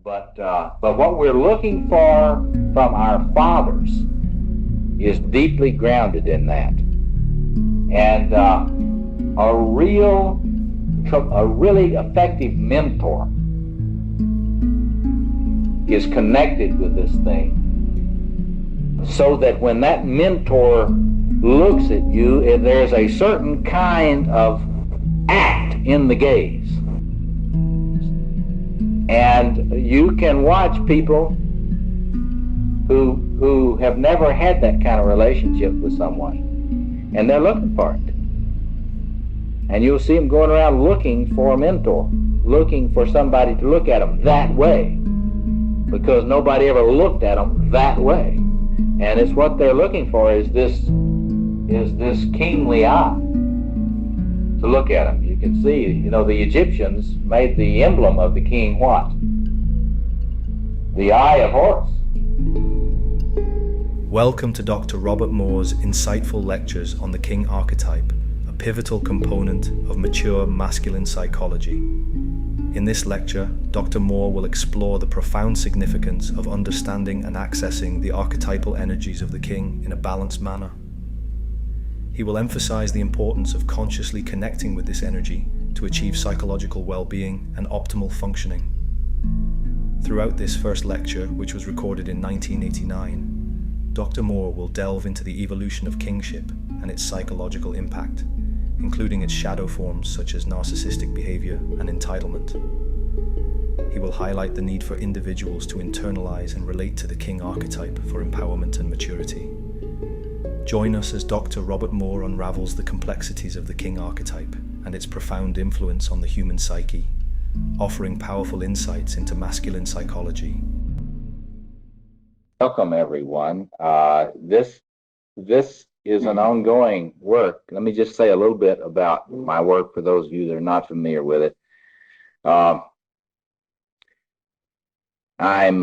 But what we're looking for from our fathers is deeply grounded in that. And a really effective mentor is connected with this thing, so that when that mentor looks at you, there's a certain kind of act in the gaze. And you can watch people who have never had that kind of relationship with someone, and they're looking for it. And you'll see them going around looking for a mentor, looking for somebody to look at them that way, because nobody ever looked at them that way. And it's what they're looking for is this kingly eye to look at them. You can see, the Egyptians made the emblem of the king what? The eye of Horus. Welcome to Dr. Robert Moore's insightful lectures on the King archetype, a pivotal component of mature masculine psychology. In this lecture, Dr. Moore will explore the profound significance of understanding and accessing the archetypal energies of the King in a balanced manner. He will emphasize the importance of consciously connecting with this energy to achieve psychological well-being and optimal functioning. Throughout this first lecture, which was recorded in 1989, Dr. Moore will delve into the evolution of kingship and its psychological impact, including its shadow forms such as narcissistic behavior and entitlement. He will highlight the need for individuals to internalize and relate to the King archetype for empowerment and maturity. Join us as Dr. Robert Moore unravels the complexities of the King archetype and its profound influence on the human psyche, offering powerful insights into masculine psychology. Welcome, everyone. This is an ongoing work. Let me just say a little bit about my work for those of you that are not familiar with it. I'm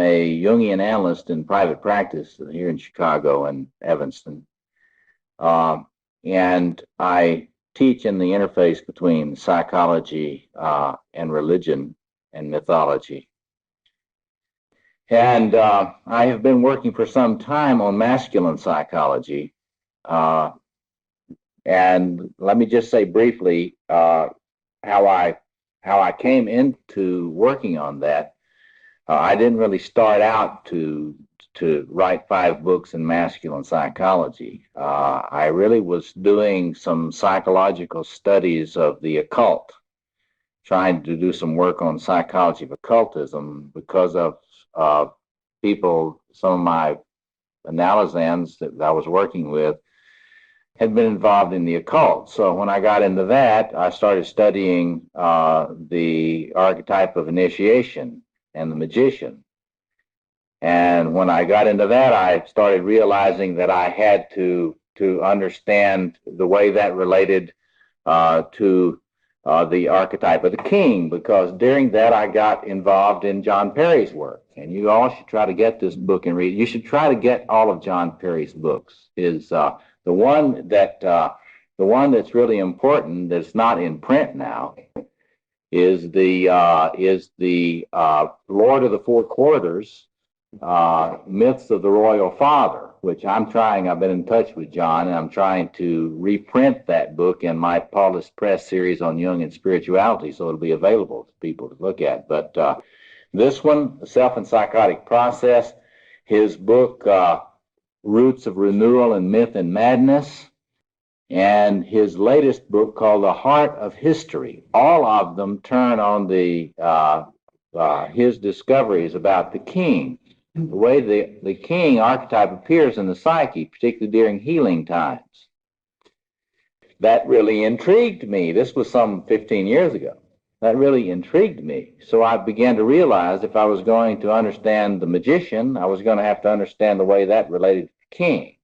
a Jungian analyst in private practice here in Chicago and Evanston. And I teach in the interface between psychology and religion and mythology. And I have been working for some time on masculine psychology. And let me just say briefly how I came into working on that. I didn't really start out to write 5 books in masculine psychology. I really was doing some psychological studies of the occult, trying to do some work on psychology of occultism because of people, some of my analysts that I was working with had been involved in the occult. So when I got into that, I started studying the archetype of initiation and the magician. And when I got into that, I started realizing that I had to understand the way that related to the archetype of the king, because during that I got involved in John Perry's work. And you all should try to get this book and read it. You should try to get all of John Perry's books. Is the one that's really important that's not in print now is the Lord of the Four Quarters, Myths of the Royal Father, which I've been in touch with John, and I'm trying to reprint that book in my Paulus Press series on Jung and spirituality, so it'll be available to people to look at. But this one, The Self and Psychotic Process, his book, Roots of Renewal and Myth and Madness, and his latest book called The Heart of History. All of them turn on his discoveries about the king, the way the king archetype appears in the psyche, particularly during healing times. That really intrigued me. This was some 15 years ago. That really intrigued me. So I began to realize if I was going to understand the magician, I was going to have to understand the way that related to the king.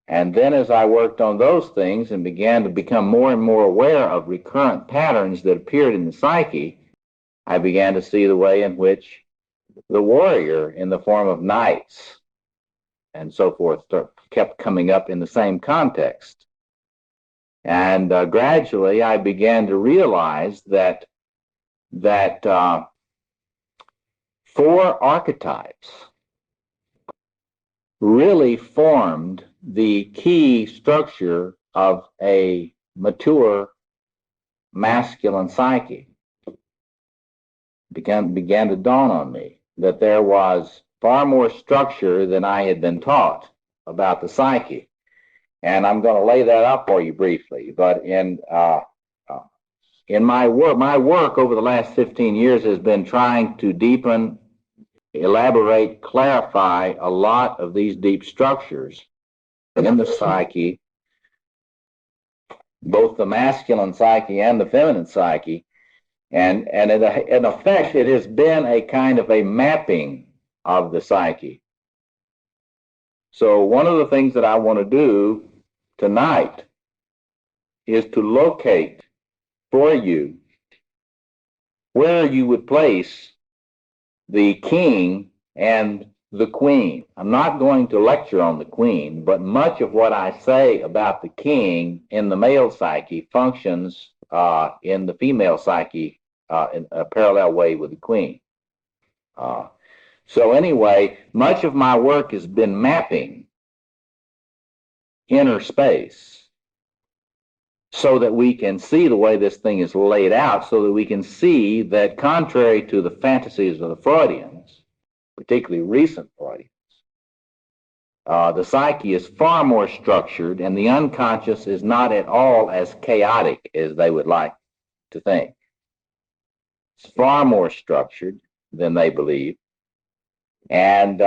And then as I worked on those things and began to become more and more aware of recurrent patterns that appeared in the psyche, I began to see the way in which the warrior in the form of knights and so forth kept coming up in the same context. And gradually I began to realize that 4 archetypes really formed the key structure of a mature masculine psyche. Began to dawn on me that there was far more structure than I had been taught about the psyche. And I'm going to lay that out for you briefly. But in my work over the last 15 years has been trying to deepen, elaborate, clarify a lot of these deep structures in the psyche, both the masculine psyche and the feminine psyche. And in effect, it has been a kind of a mapping of the psyche. So one of the things that I want to do tonight is to locate for you where you would place the king and the queen. I'm not going to lecture on the queen, but much of what I say about the king in the male psyche functions in the female psyche in a parallel way with the queen. So anyway, much of my work has been mapping inner space so that we can see the way this thing is laid out, so that we can see that contrary to the fantasies of the Freudians, particularly recent Freudians, the psyche is far more structured and the unconscious is not at all as chaotic as they would like to think. It's far more structured than they believe. And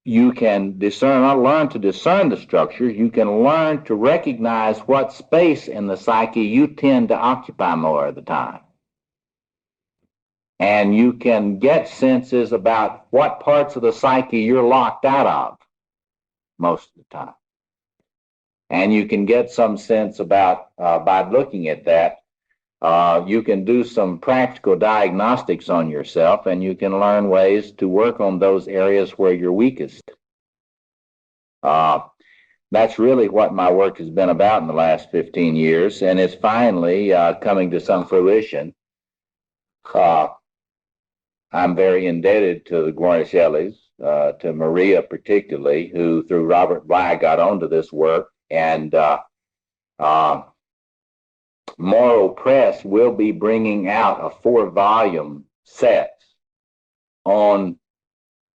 you can learn to discern the structures. You can learn to recognize what space in the psyche you tend to occupy more of the time. And you can get senses about what parts of the psyche you're locked out of most of the time. And you can get some sense about, by looking at that, you can do some practical diagnostics on yourself, and you can learn ways to work on those areas where you're weakest. That's really what my work has been about in the last 15 years, and it's finally coming to some fruition. I'm very indebted to the Guarnaschellis, to Maria particularly, who through Robert Bly got onto this work, and Morrow Press will be bringing out a 4-volume set on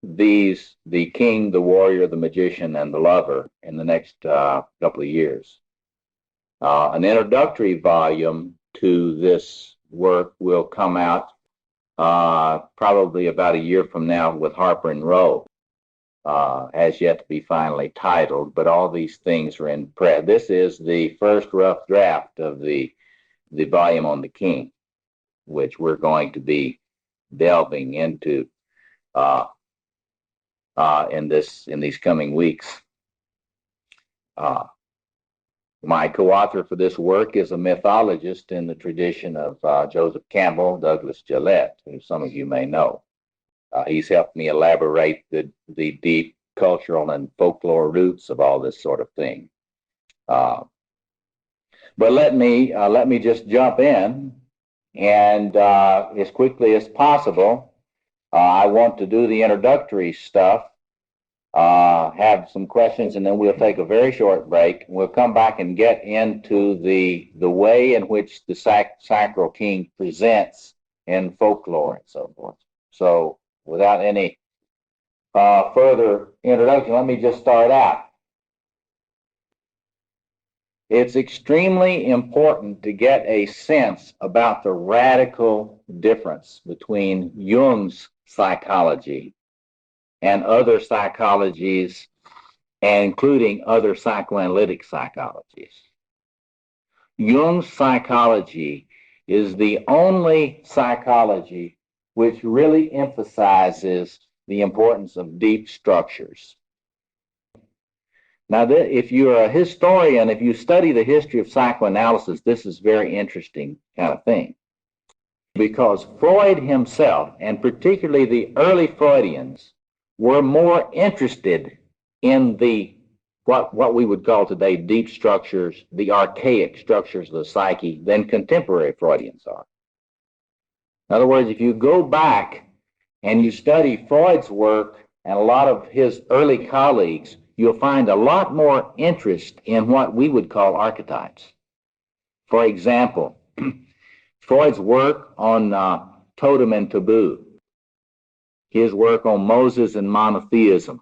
these, the king, the warrior, the magician, and the lover in the next couple of years. An introductory volume to this work will come out probably about a year from now with Harper and Row. Has yet to be finally titled, but all these things are in press. This is the first rough draft of the volume on the king, which we're going to be delving into in these coming weeks. My co-author for this work is a mythologist in the tradition of Joseph Campbell, Douglas Gillette, who some of you may know. He's helped me elaborate the deep cultural and folklore roots of all this sort of thing. But let me just jump in, and as quickly as possible, I want to do the introductory stuff, have some questions, and then we'll take a very short break. We'll come back and get into the way in which the sacral king presents in folklore and so forth. So without any further introduction, let me just start out. It's extremely important to get a sense about the radical difference between Jung's psychology and other psychologies, including other psychoanalytic psychologies. Jung's psychology is the only psychology which really emphasizes the importance of deep structures. Now, if you're a historian, if you study the history of psychoanalysis, this is very interesting kind of thing. Because Freud himself, and particularly the early Freudians, were more interested in the what we would call today deep structures, the archaic structures of the psyche, than contemporary Freudians are. In other words, if you go back and you study Freud's work and a lot of his early colleagues, you'll find a lot more interest in what we would call archetypes. For example, Freud's work on totem and taboo, his work on Moses and monotheism,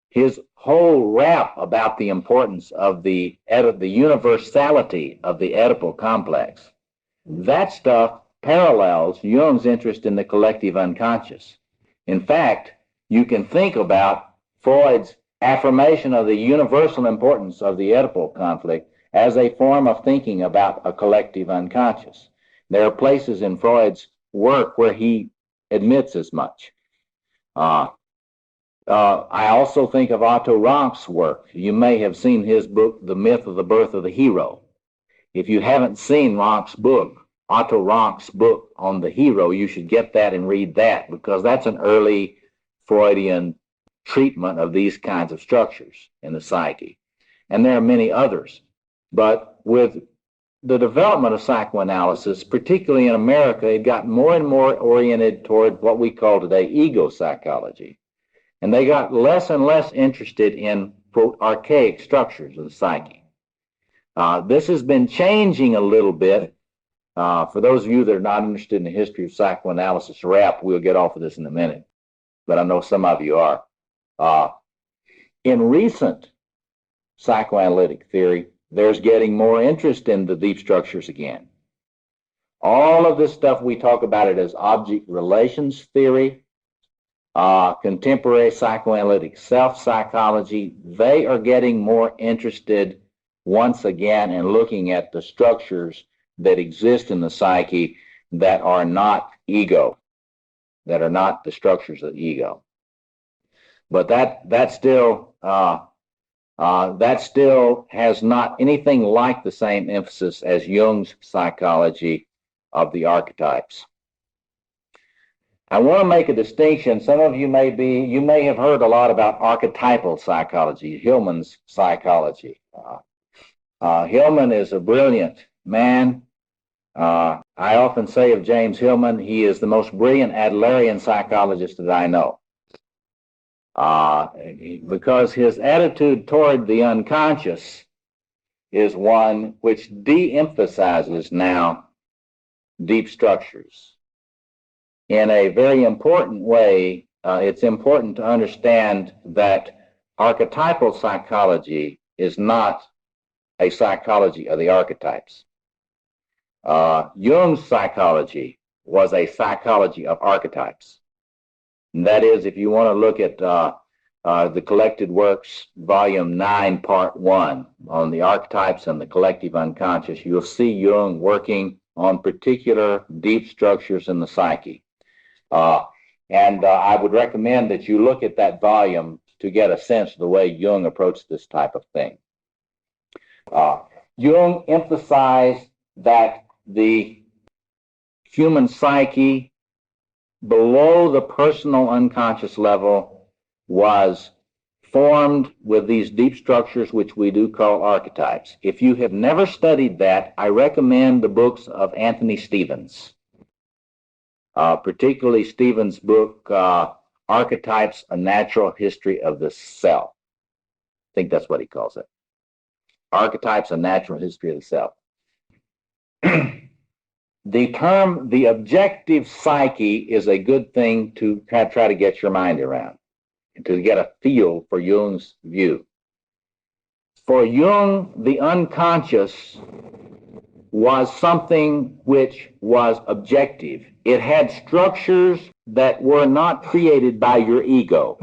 his whole rap about the importance of the universality of the Oedipal complex. That stuff parallels Jung's interest in the collective unconscious. In fact, you can think about Freud's affirmation of the universal importance of the Oedipal conflict as a form of thinking about a collective unconscious. There are places in Freud's work where he admits as much. I also think of Otto Ranke's work. You may have seen his book, The Myth of the Birth of the Hero. If you haven't seen Ranke's book, Otto Ranke's book on the hero, you should get that and read that, because that's an early Freudian treatment of these kinds of structures in the psyche. And there are many others. But with the development of psychoanalysis, particularly in America, it got more and more oriented toward what we call today ego psychology. And they got less and less interested in, quote, archaic structures of the psyche. This has been changing a little bit. For those of you that are not interested in the history of psychoanalysis rap, we'll get off of this in a minute, but I know some of you are. In recent psychoanalytic theory, there's getting more interest in the deep structures again. All of this stuff, we talk about it as object relations theory, contemporary psychoanalytic self-psychology. They are getting more interested once again in looking at the structures that exist in the psyche that are not ego, that are not the structures of the ego. But that still has not anything like the same emphasis as Jung's psychology of the archetypes. I want to make a distinction. Some of you may have heard a lot about archetypal psychology, Hillman's psychology. Hillman is a brilliant man. I often say of James Hillman, he is the most brilliant Adlerian psychologist that I know. Because his attitude toward the unconscious is one which de-emphasizes now deep structures. In a very important way, it's important to understand that archetypal psychology is not a psychology of the archetypes. Jung's psychology was a psychology of archetypes. And that is, if you want to look at the Collected Works, Volume 9, Part 1, on the archetypes and the collective unconscious, you'll see Jung working on particular deep structures in the psyche. And I would recommend that you look at that volume to get a sense of the way Jung approached this type of thing. Jung emphasized that the human psyche below the personal unconscious level was formed with these deep structures which we do call archetypes. If you have never studied that, I recommend the books of Anthony Stevens, particularly Stevens' book, Archetypes, A Natural History of the Self. I think that's what he calls it. Archetypes, A Natural History of the Self. The term, the objective psyche, is a good thing to try to get your mind around, to get a feel for Jung's view. For Jung, the unconscious was something which was objective. It had structures that were not created by your ego.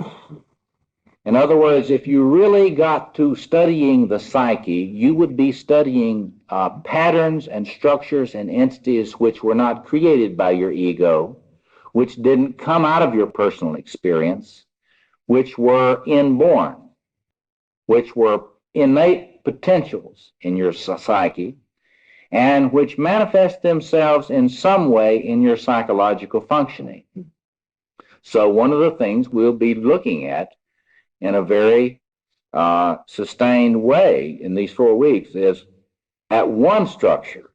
In other words, if you really got to studying the psyche, you would be studying patterns and structures and entities which were not created by your ego, which didn't come out of your personal experience, which were inborn, which were innate potentials in your psyche, and which manifest themselves in some way in your psychological functioning. So one of the things we'll be looking at in a very sustained way in these 4 weeks is at one structure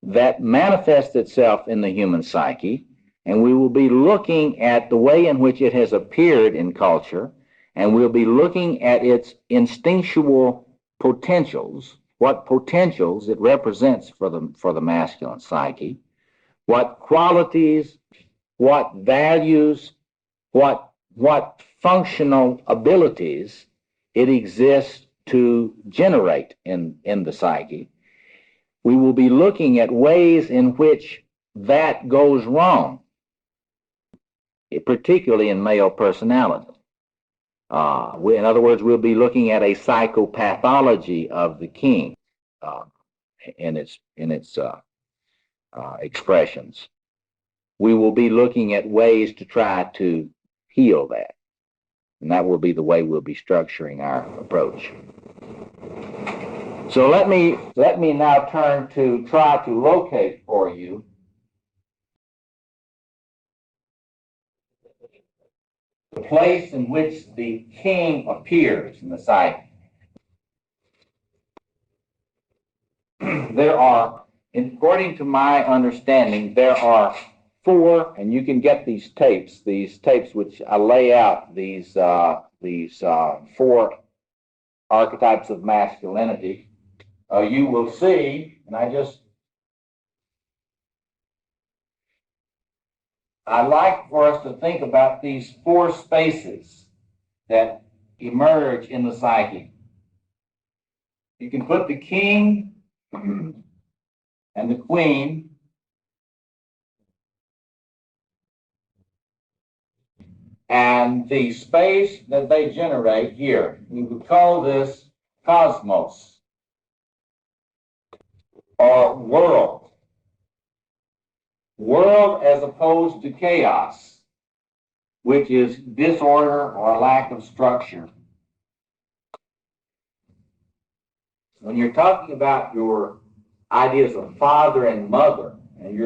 that manifests itself in the human psyche and we will be looking at the way in which it has appeared in culture, and we'll be looking at its instinctual potentials, what potentials it represents for the masculine psyche, what qualities, what values, what functional abilities it exists to generate in the psyche. We will be looking at ways in which that goes wrong, particularly in male personality. In other words, we'll be looking at a psychopathology of the king in its expressions. We will be looking at ways to try to heal that, and that will be the way we'll be structuring our approach. So let me now turn to try to locate for you the place in which the king appears in the psyche. There are, according to my understanding, there are four, and you can get these tapes which I lay out these four archetypes of masculinity. You will see, and I'd like for us to think about these four spaces that emerge in the psyche. You can put the king and the queen and the space that they generate here. We would call this cosmos or world. World as opposed to chaos, which is disorder or lack of structure. When you're talking about your ideas of father and mother, and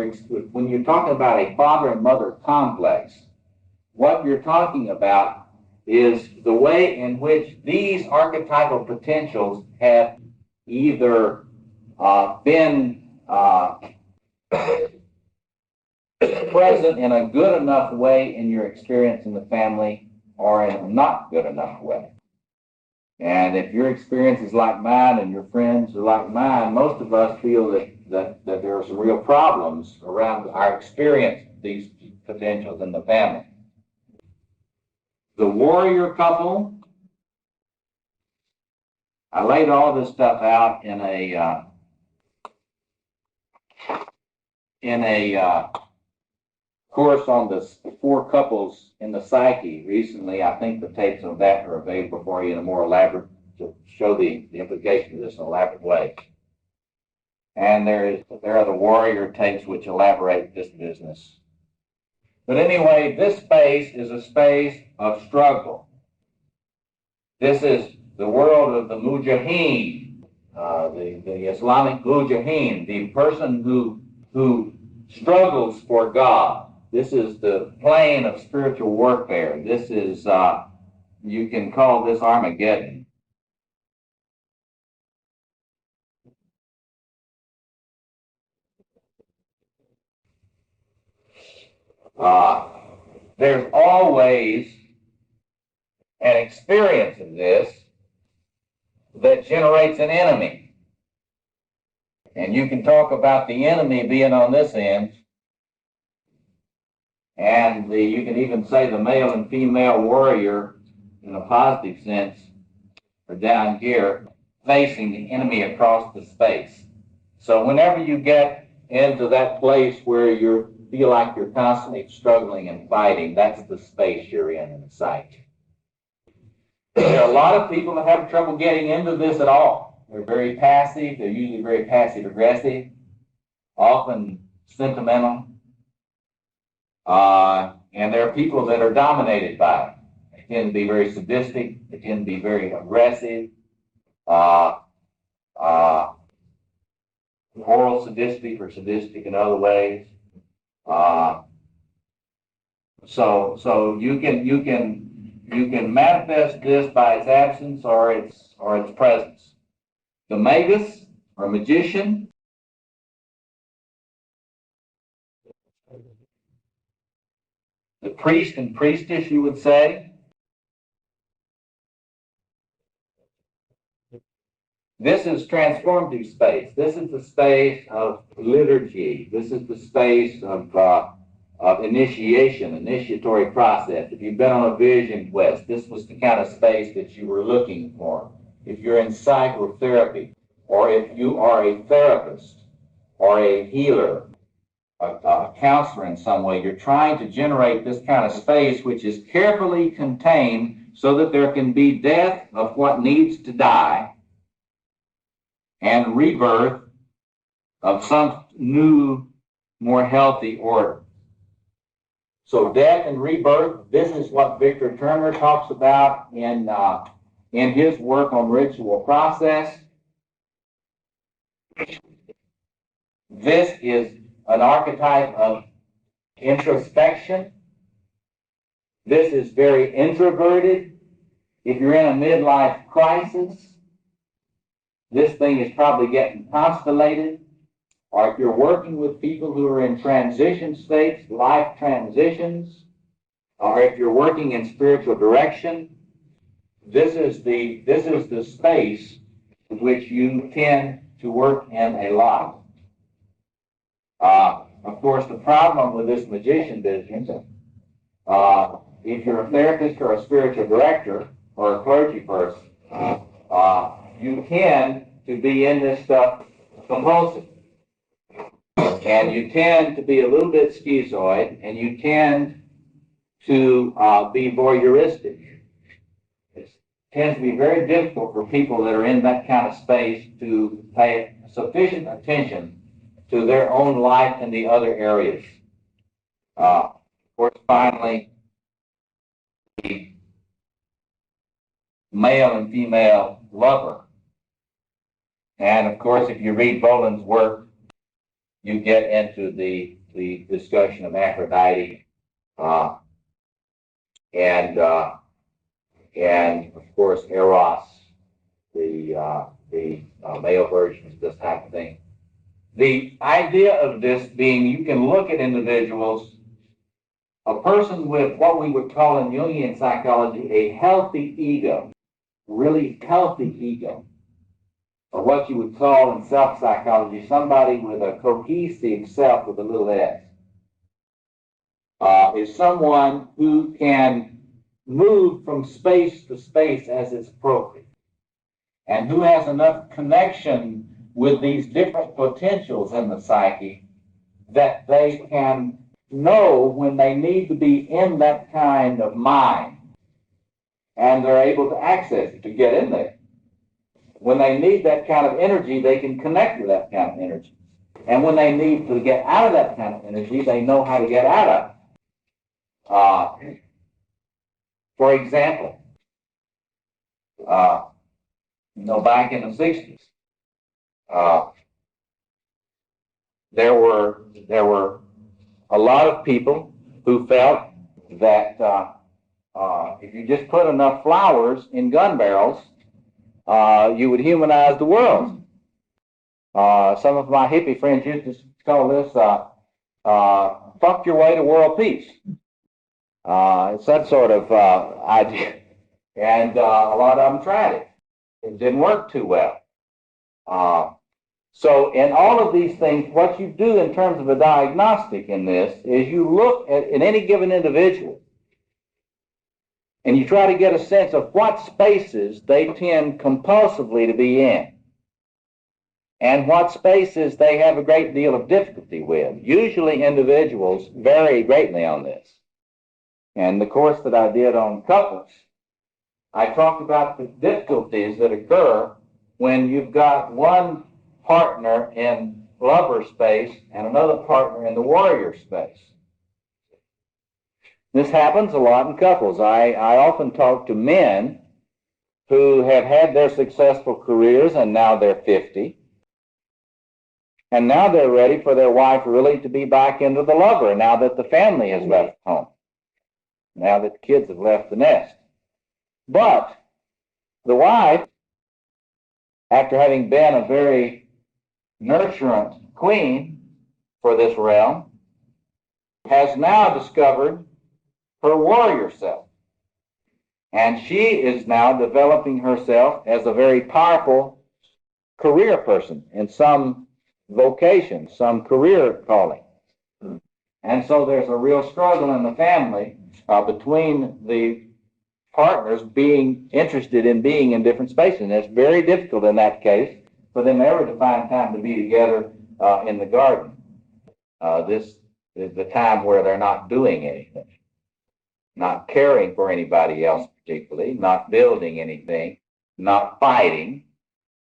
when you're talking about a father and mother complex, what you're talking about is the way in which these archetypal potentials have either been present in a good enough way in your experience in the family or in a not good enough way. And if your experience is like mine and your friends are like mine, most of us feel that there are some real problems around our experience of these potentials in the family. The warrior couple, I laid all this stuff out in a course on the four couples in the psyche recently. I think the tapes of that are available for you in a more elaborate, to show the implication of this in an elaborate way. And there are the warrior tapes which elaborate this business. But anyway, this space is a space of struggle. This is the world of the mujaheen, the Islamic mujaheen, the person who struggles for God. This is the plane of spiritual warfare. This is, you can call this Armageddon. There's always an experience of this that generates an enemy. And you can talk about the enemy being on this end, and you can even say the male and female warrior, in a positive sense, are down here facing the enemy across the space. So whenever you get into that place where you feel like you're constantly struggling and fighting, that's the space you're in the psyche. There are a lot of people that have trouble getting into this at all. They're very passive. They're usually very passive-aggressive, often sentimental. And there are people that are dominated by it. They tend to be very sadistic. They tend to be very aggressive. Moral sadistic or sadistic in other ways. So you can manifest this by its absence or its presence. The magus or magician the priest and priestess, you would say. This is transformative space. This is the space of liturgy. This is the space of initiation, initiatory process. If you've been on a vision quest, this was the kind of space that you were looking for. If you're in psychotherapy, or if you are a therapist, or a healer, a counselor in some way, you're trying to generate this kind of space which is carefully contained so that there can be death of what needs to die and rebirth of some new, more healthy order. So death and rebirth, this is what Victor Turner talks about in his work on ritual process. This is an archetype of introspection. This is very introverted. If you're in a midlife crisis, this thing is probably getting constellated. Or if you're working with people who are in transition states, life transitions, or if you're working in spiritual direction, this is the space in which you tend to work in a lot. Of course, the problem with this magician business, if you're a therapist or a spiritual director or a clergy person, you tend to be in this stuff compulsive. And you tend to be a little bit schizoid, and you tend to be voyeuristic. It tends to be very difficult for people that are in that kind of space to pay sufficient attention to their own life in the other areas. Of course, finally, the male and female lover. And of course, if you read Boland's work, you get into the discussion of Aphrodite and of course Eros, the male version of this type of thing. The idea of this being, you can look at individuals, a person with what we would call in Jungian psychology a healthy ego, really healthy ego, or what you would call in self-psychology somebody with a cohesive self with a little s, is someone who can move from space to space as is appropriate, and who has enough connection with these different potentials in the psyche that they can know when they need to be in that kind of mind, and they're able to access it, to get in there. When they need that kind of energy, they can connect with that kind of energy. And when they need to get out of that kind of energy, they know how to get out of it. For example, back in the 60s, there were a lot of people who felt that if you just put enough flowers in gun barrels, you would humanize the world. Some of my hippie friends used to call this fuck your way to world peace. It's that sort of idea. And a lot of them tried it. It didn't work too well. So in all of these things, what you do in terms of a diagnostic in this is you look at in any given individual and you try to get a sense of what spaces they tend compulsively to be in and what spaces they have a great deal of difficulty with. Usually individuals vary greatly on this. And the course that I did on couples, I talked about the difficulties that occur when you've got one partner in lover space and another partner in the warrior space. This happens a lot in couples. I often talk to men who have had their successful careers and now they're 50. And now they're ready for their wife really to be back into the lover now that the family has left home, now that the kids have left the nest. But the wife, after having been a very nurturant queen for this realm, has now discovered her warrior self. And she is now developing herself as a very powerful career person in some vocation, some career calling. And so there's a real struggle in the family between the partners being interested in being in different spaces. And it's very difficult in that case for them ever to find time to be together in the garden. This is the time where they're not doing anything, not caring for anybody else particularly, not building anything, not fighting,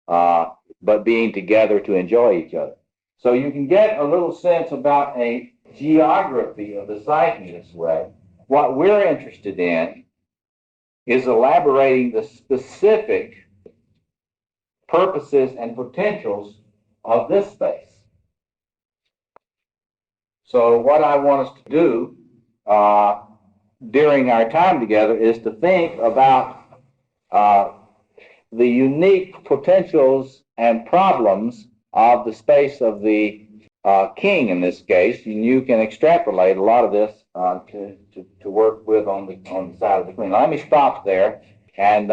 but being together to enjoy each other. So you can get a little sense about a geography of the psyche this way. What we're interested in is elaborating the specific purposes and potentials of this space. So what I want us to do during our time together is to think about the unique potentials and problems of the space of the king in this case, and you can extrapolate a lot of this to work with on the side of the queen. Now, let me stop there and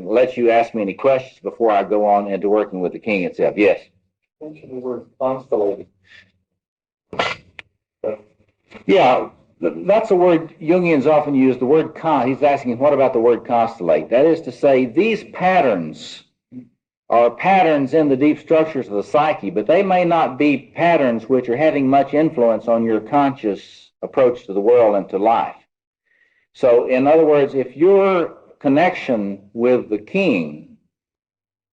let you ask me any questions before I go on into working with the king itself. Yes? Mention the word constellated. Yeah, that's a word Jungians often use, the word he's asking, what about the word constellate? That is to say, these patterns are patterns in the deep structures of the psyche, but they may not be patterns which are having much influence on your conscious approach to the world and to life. So, in other words, if your connection with the king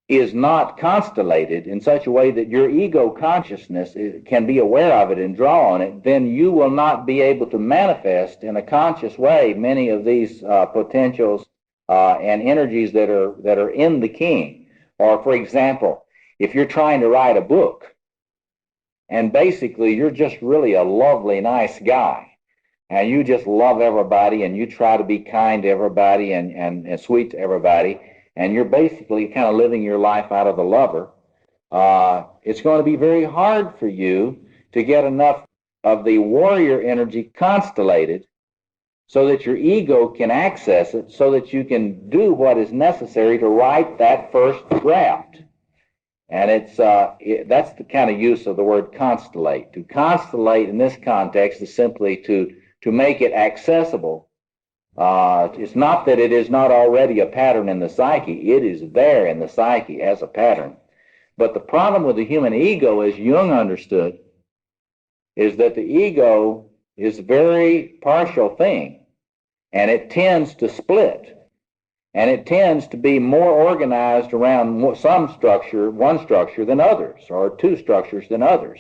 is not constellated in such a way that your ego consciousness can be aware of it and draw on it, then you will not be able to manifest in a conscious way many of these potentials and energies that are in the king. Or, for example, if you're trying to write a book, and basically you're just really a lovely, nice guy, and you just love everybody, and you try to be kind to everybody and sweet to everybody, and you're basically kind of living your life out of the lover, it's going to be very hard for you to get enough of the warrior energy constellated so that your ego can access it, so that you can do what is necessary to write that first draft. And that's the kind of use of the word constellate. To constellate in this context is simply to make it accessible. It's not that it is not already a pattern in the psyche. It is there in the psyche as a pattern. But the problem with the human ego, as Jung understood, is that the ego is a very partial thing, and it tends to split, and it tends to be more organized around one structure than others, or two structures than others.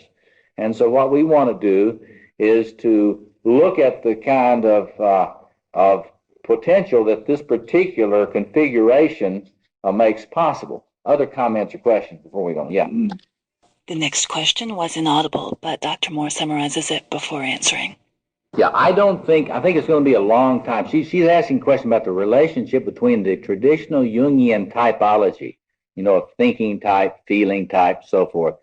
And so what we want to do is to look at the kind of potential that this particular configuration makes possible. Other comments or questions before we go? Yeah. The next question was inaudible, but Dr. Moore summarizes it before answering. Yeah, I think it's going to be a long time. She's asking a question about the relationship between the traditional Jungian typology, of thinking type, feeling type, so forth,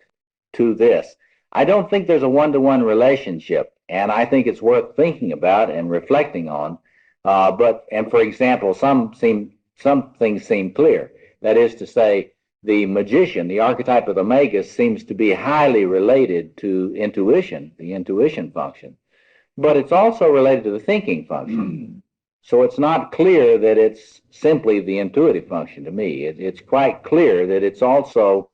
to this. I don't think there's a one-to-one relationship, and I think it's worth thinking about and reflecting on. And for example, some things seem clear. That is to say, the magician, the archetype of the magus, seems to be highly related to intuition, the intuition function. But it's also related to the thinking function. So it's not clear that it's simply the intuitive function to me. It's quite clear that it's also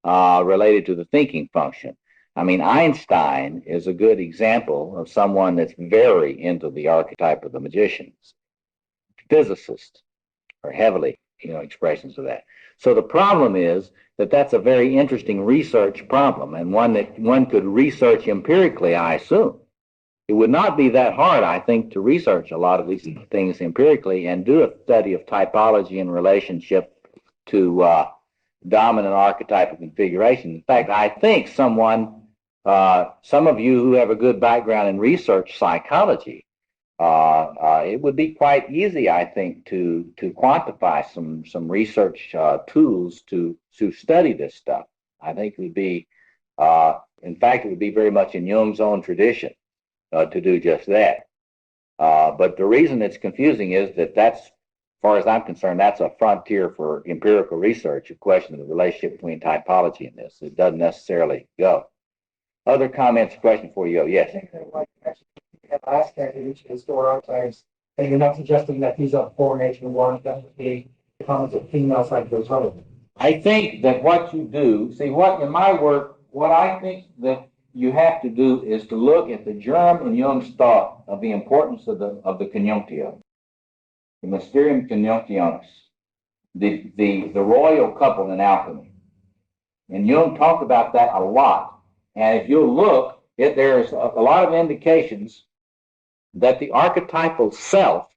related to the thinking function. I mean, Einstein is a good example of someone that's very into the archetype of the magician. Physicists are heavily, expressions of that. So the problem is that that's a very interesting research problem, and one that one could research empirically, I assume. It would not be that hard, I think, to research a lot of these things empirically and do a study of typology in relationship to dominant archetypal configuration. In fact, I think some of you who have a good background in research psychology, it would be quite easy, I think, to quantify some research tools to study this stuff. I think it would be, in fact, it would be very much in Jung's own tradition to do just that. But the reason it's confusing is that that's, as far as I'm concerned, that's a frontier for empirical research, a question of the relationship between typology and this. It doesn't necessarily go. Other comments, question for you? Yes. I think that like last character each is store archetypes, and you're not suggesting that these are four nature one, that would be the comments of female side goes relevant. I think that what you do, see what in my work, what I think that you have to do is to look at the germ in Jung's thought of the importance of the conjunctio, the mysterium conjunctionis, the royal couple in alchemy. And Jung talked about that a lot. And if you look, there's a lot of indications that the archetypal self,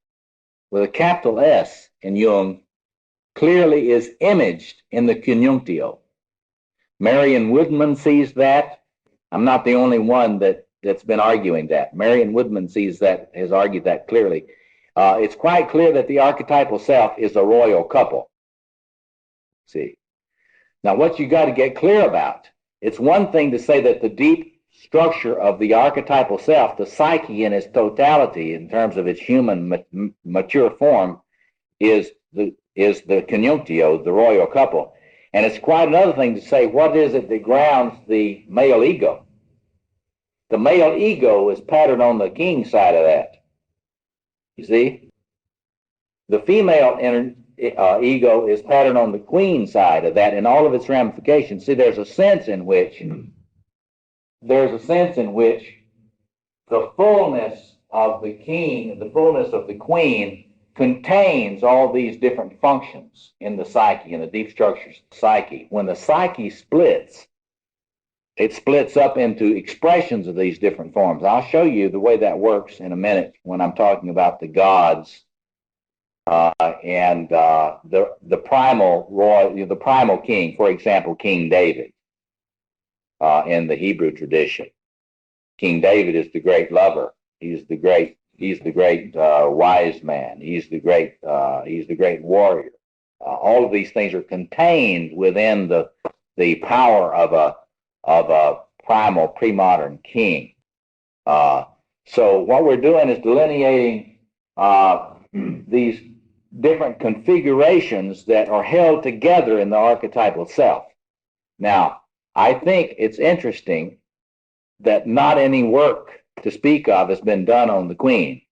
with a capital S in Jung, clearly is imaged in the conjunctio. Marion Woodman sees that. I'm not the only one that's been arguing that. Marion Woodman sees that, has argued that clearly. It's quite clear that the archetypal self is a royal couple. See? Now, what you got to get clear about, it's one thing to say that the deep structure of the archetypal self, the psyche in its totality, in terms of its human mature form, is the conjunctio, the royal couple. And it's quite another thing to say what is it that grounds the male ego. The male ego is patterned on the king side of that. You see? The female ego is patterned on the queen side of that in all of its ramifications. See, there's a sense in which the fullness of the king, the fullness of the queen, contains all these different functions in the psyche, in the deep structures of the psyche. When the psyche splits, it splits up into expressions of these different forms. I'll show you the way that works in a minute when I'm talking about the gods and the primal king, for example, King David in the Hebrew tradition. King David is the great lover. He's the great wise man. He's the great warrior. All of these things are contained within the power of a primal pre-modern king. So what we're doing is delineating these different configurations that are held together in the archetypal self. Now, I think it's interesting that not any work to speak of has been done on the queen.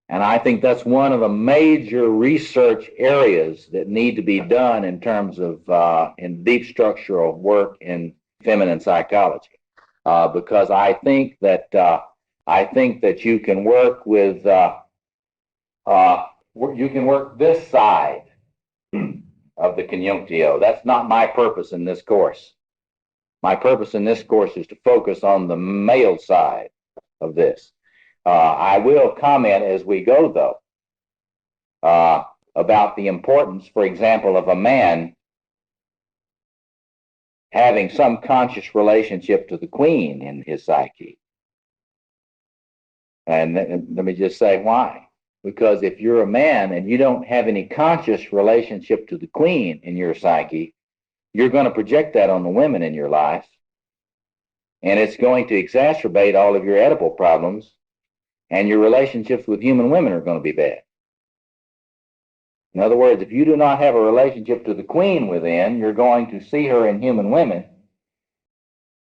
And I think that's one of the major research areas that need to be done in terms of in deep structural work in feminine psychology. Because I think that you can work with this side of the conjunctio. That's not my purpose in this course. My purpose in this course is to focus on the male side of this. I will comment as we go, though, about the importance, for example, of a man having some conscious relationship to the queen in his psyche. And let me just say why. Because if you're a man and you don't have any conscious relationship to the queen in your psyche, you're going to project that on the women in your life, and it's going to exacerbate all of your Oedipal problems, and your relationships with human women are going to be bad. In other words, if you do not have a relationship to the queen within, you're going to see her in human women,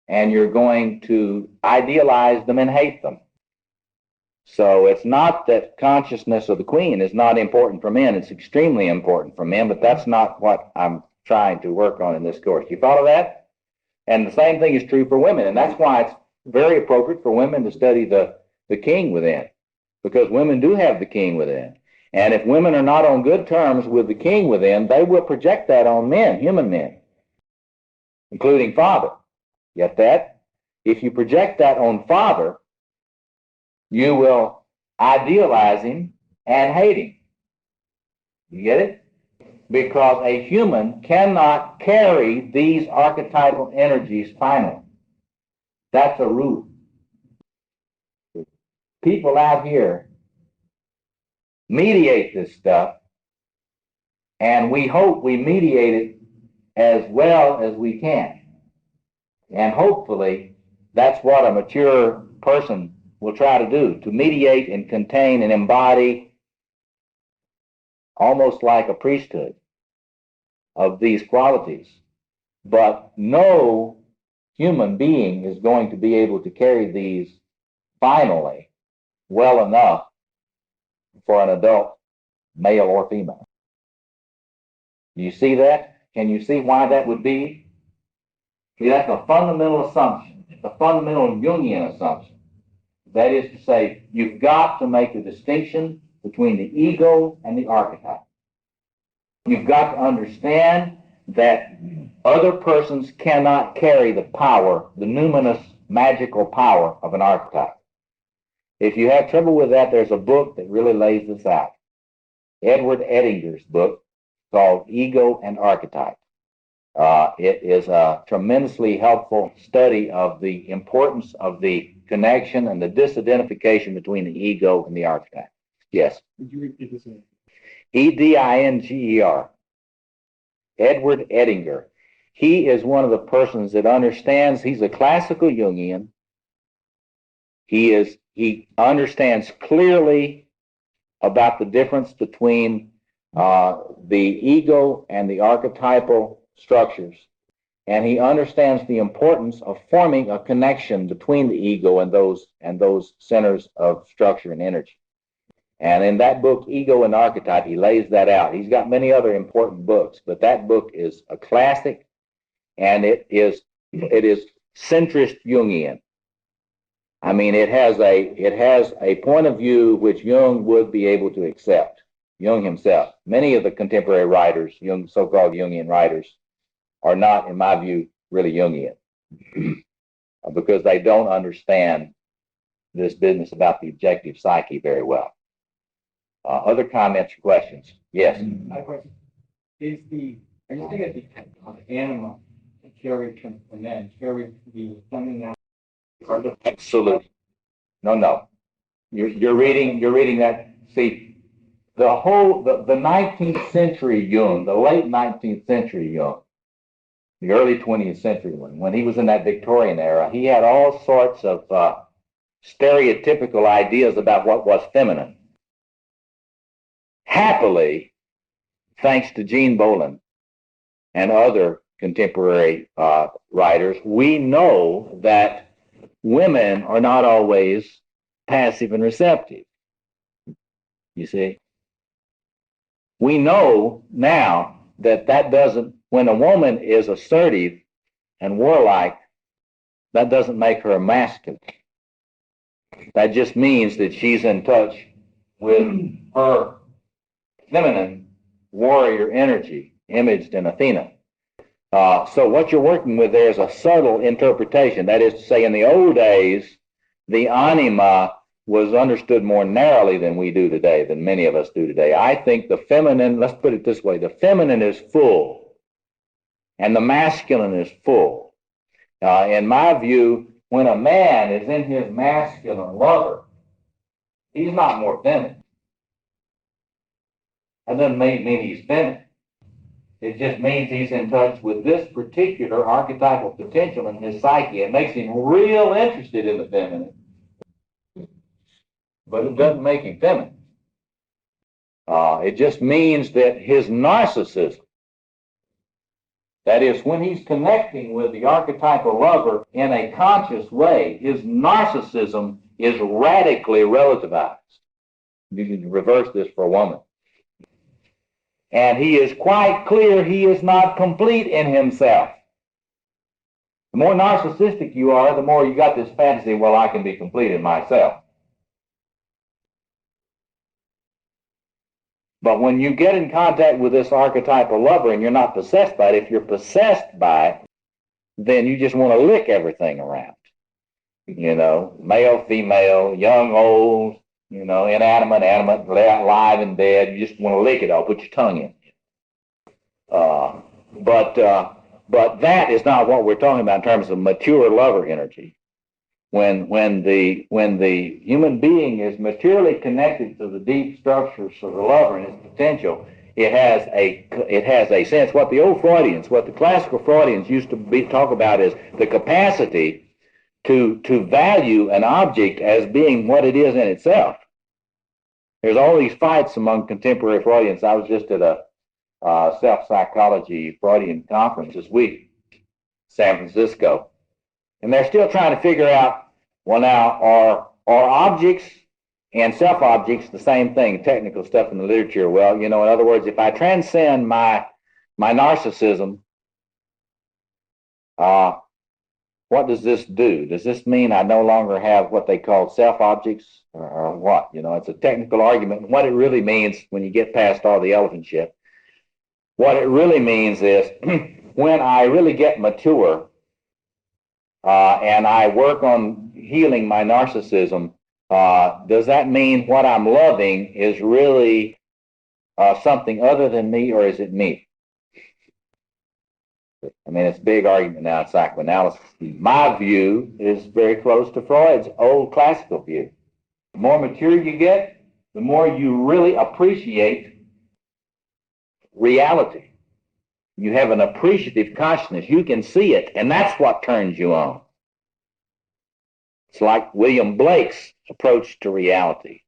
and you're going to idealize them and hate them. So it's not that consciousness of the queen is not important for men. It's extremely important for men, but that's not what I'm trying to work on in this course. You follow that? And the same thing is true for women, and that's why it's very appropriate for women to study the king within, because women do have the king within. And if women are not on good terms with the king within, they will project that on men, human men, including father. Get that? If you project that on father, you will idealize him and hate him. You get it? Because a human cannot carry these archetypal energies finally. That's a rule. People out here mediate this stuff, and we hope we mediate it as well as we can. And hopefully, that's what a mature person will try to do, to mediate and contain and embody, almost like a priesthood of these qualities. But no human being is going to be able to carry these finally well enough for an adult, male or female. Do you see that? Can you see why that would be? See, that's a fundamental assumption. It's a fundamental Jungian assumption. That is to say, you've got to make a distinction between the ego and the archetype. You've got to understand that other persons cannot carry the power, the numinous magical power of an archetype. If you have trouble with that, there's a book that really lays this out. Edward Ettinger's book called Ego and Archetype. It is a tremendously helpful study of the importance of the connection and the disidentification between the ego and the archetype. Yes? Would you repeat this name? Edinger. Edward Ettinger. He is one of the persons that understands, he's a classical Jungian. He understands clearly about the difference between the ego and the archetypal structures. And he understands the importance of forming a connection between the ego and those centers of structure and energy. And in that book, Ego and Archetype, he lays that out. He's got many other important books, but that book is a classic, and it is centrist Jungian. I mean, it has a point of view which Jung would be able to accept, Jung himself. Many of the contemporary writers, so-called Jungian writers, are not, in my view, really Jungian because they don't understand this business about the objective psyche very well. Other comments or questions? Yes. I have a question. Are you saying that the anima carry and then carry the feminine? Absolutely. No. You're reading that. See, the 19th century Jung, the late 19th century Jung, the early 20th century one, when he was in that Victorian era, he had all sorts of stereotypical ideas about what was feminine. Happily, thanks to Jean Bolin and other contemporary writers, we know that women are not always passive and receptive. You see? We know now that doesn't, when a woman is assertive and warlike, that doesn't make her masculine. That just means that she's in touch with her feminine warrior energy imaged in Athena. So what you're working with there is a subtle interpretation. That is to say, in the old days, the anima was understood more narrowly than we do today, than many of us do today. I think the feminine, let's put it this way, the feminine is full and the masculine is full. In my view, when a man is in his masculine lover, he's not more feminine. That doesn't mean he's feminine. It just means he's in touch with this particular archetypal potential in his psyche. It makes him real interested in the feminine, but it doesn't make him feminine. It just means that his narcissism, that is, when he's connecting with the archetypal lover in a conscious way, his narcissism is radically relativized. You can reverse this for a woman. And he is quite clear he is not complete in himself. The more narcissistic you are, the more you got this fantasy, well, I can be complete in myself. But when you get in contact with this archetypal lover and you're not possessed by it, if you're possessed by it, then you just want to lick everything around. You know, male, female, young, old, you know, inanimate, animate, alive and dead. You just want to lick it all, put your tongue in. But that is not what we're talking about in terms of mature lover energy. When the human being is maturely connected to the deep structures of the lover and its potential, it has a sense. What the old Freudians, what the classical Freudians used to talk about is the capacity to value an object as being what it is in itself. There's all these fights among contemporary Freudians. I was just at a self-psychology Freudian conference this week, San Francisco, and they're still trying to figure out, well, now, are objects and self-objects the same thing? Technical stuff in the literature. Well, in other words, if I transcend my narcissism, what does this do? Does this mean I no longer have what they call self-objects, or what? It's a technical argument. What it really means, when you get past all the elephant shit, what it really means is when I really get mature and I work on healing my narcissism, does that mean what I'm loving is really something other than me, or is it me? I mean, it's a big argument now in psychoanalysis. My view is very close to Freud's old classical view. The more mature you get, the more you really appreciate reality. You have an appreciative consciousness. You can see it, and that's what turns you on. It's like William Blake's approach to reality.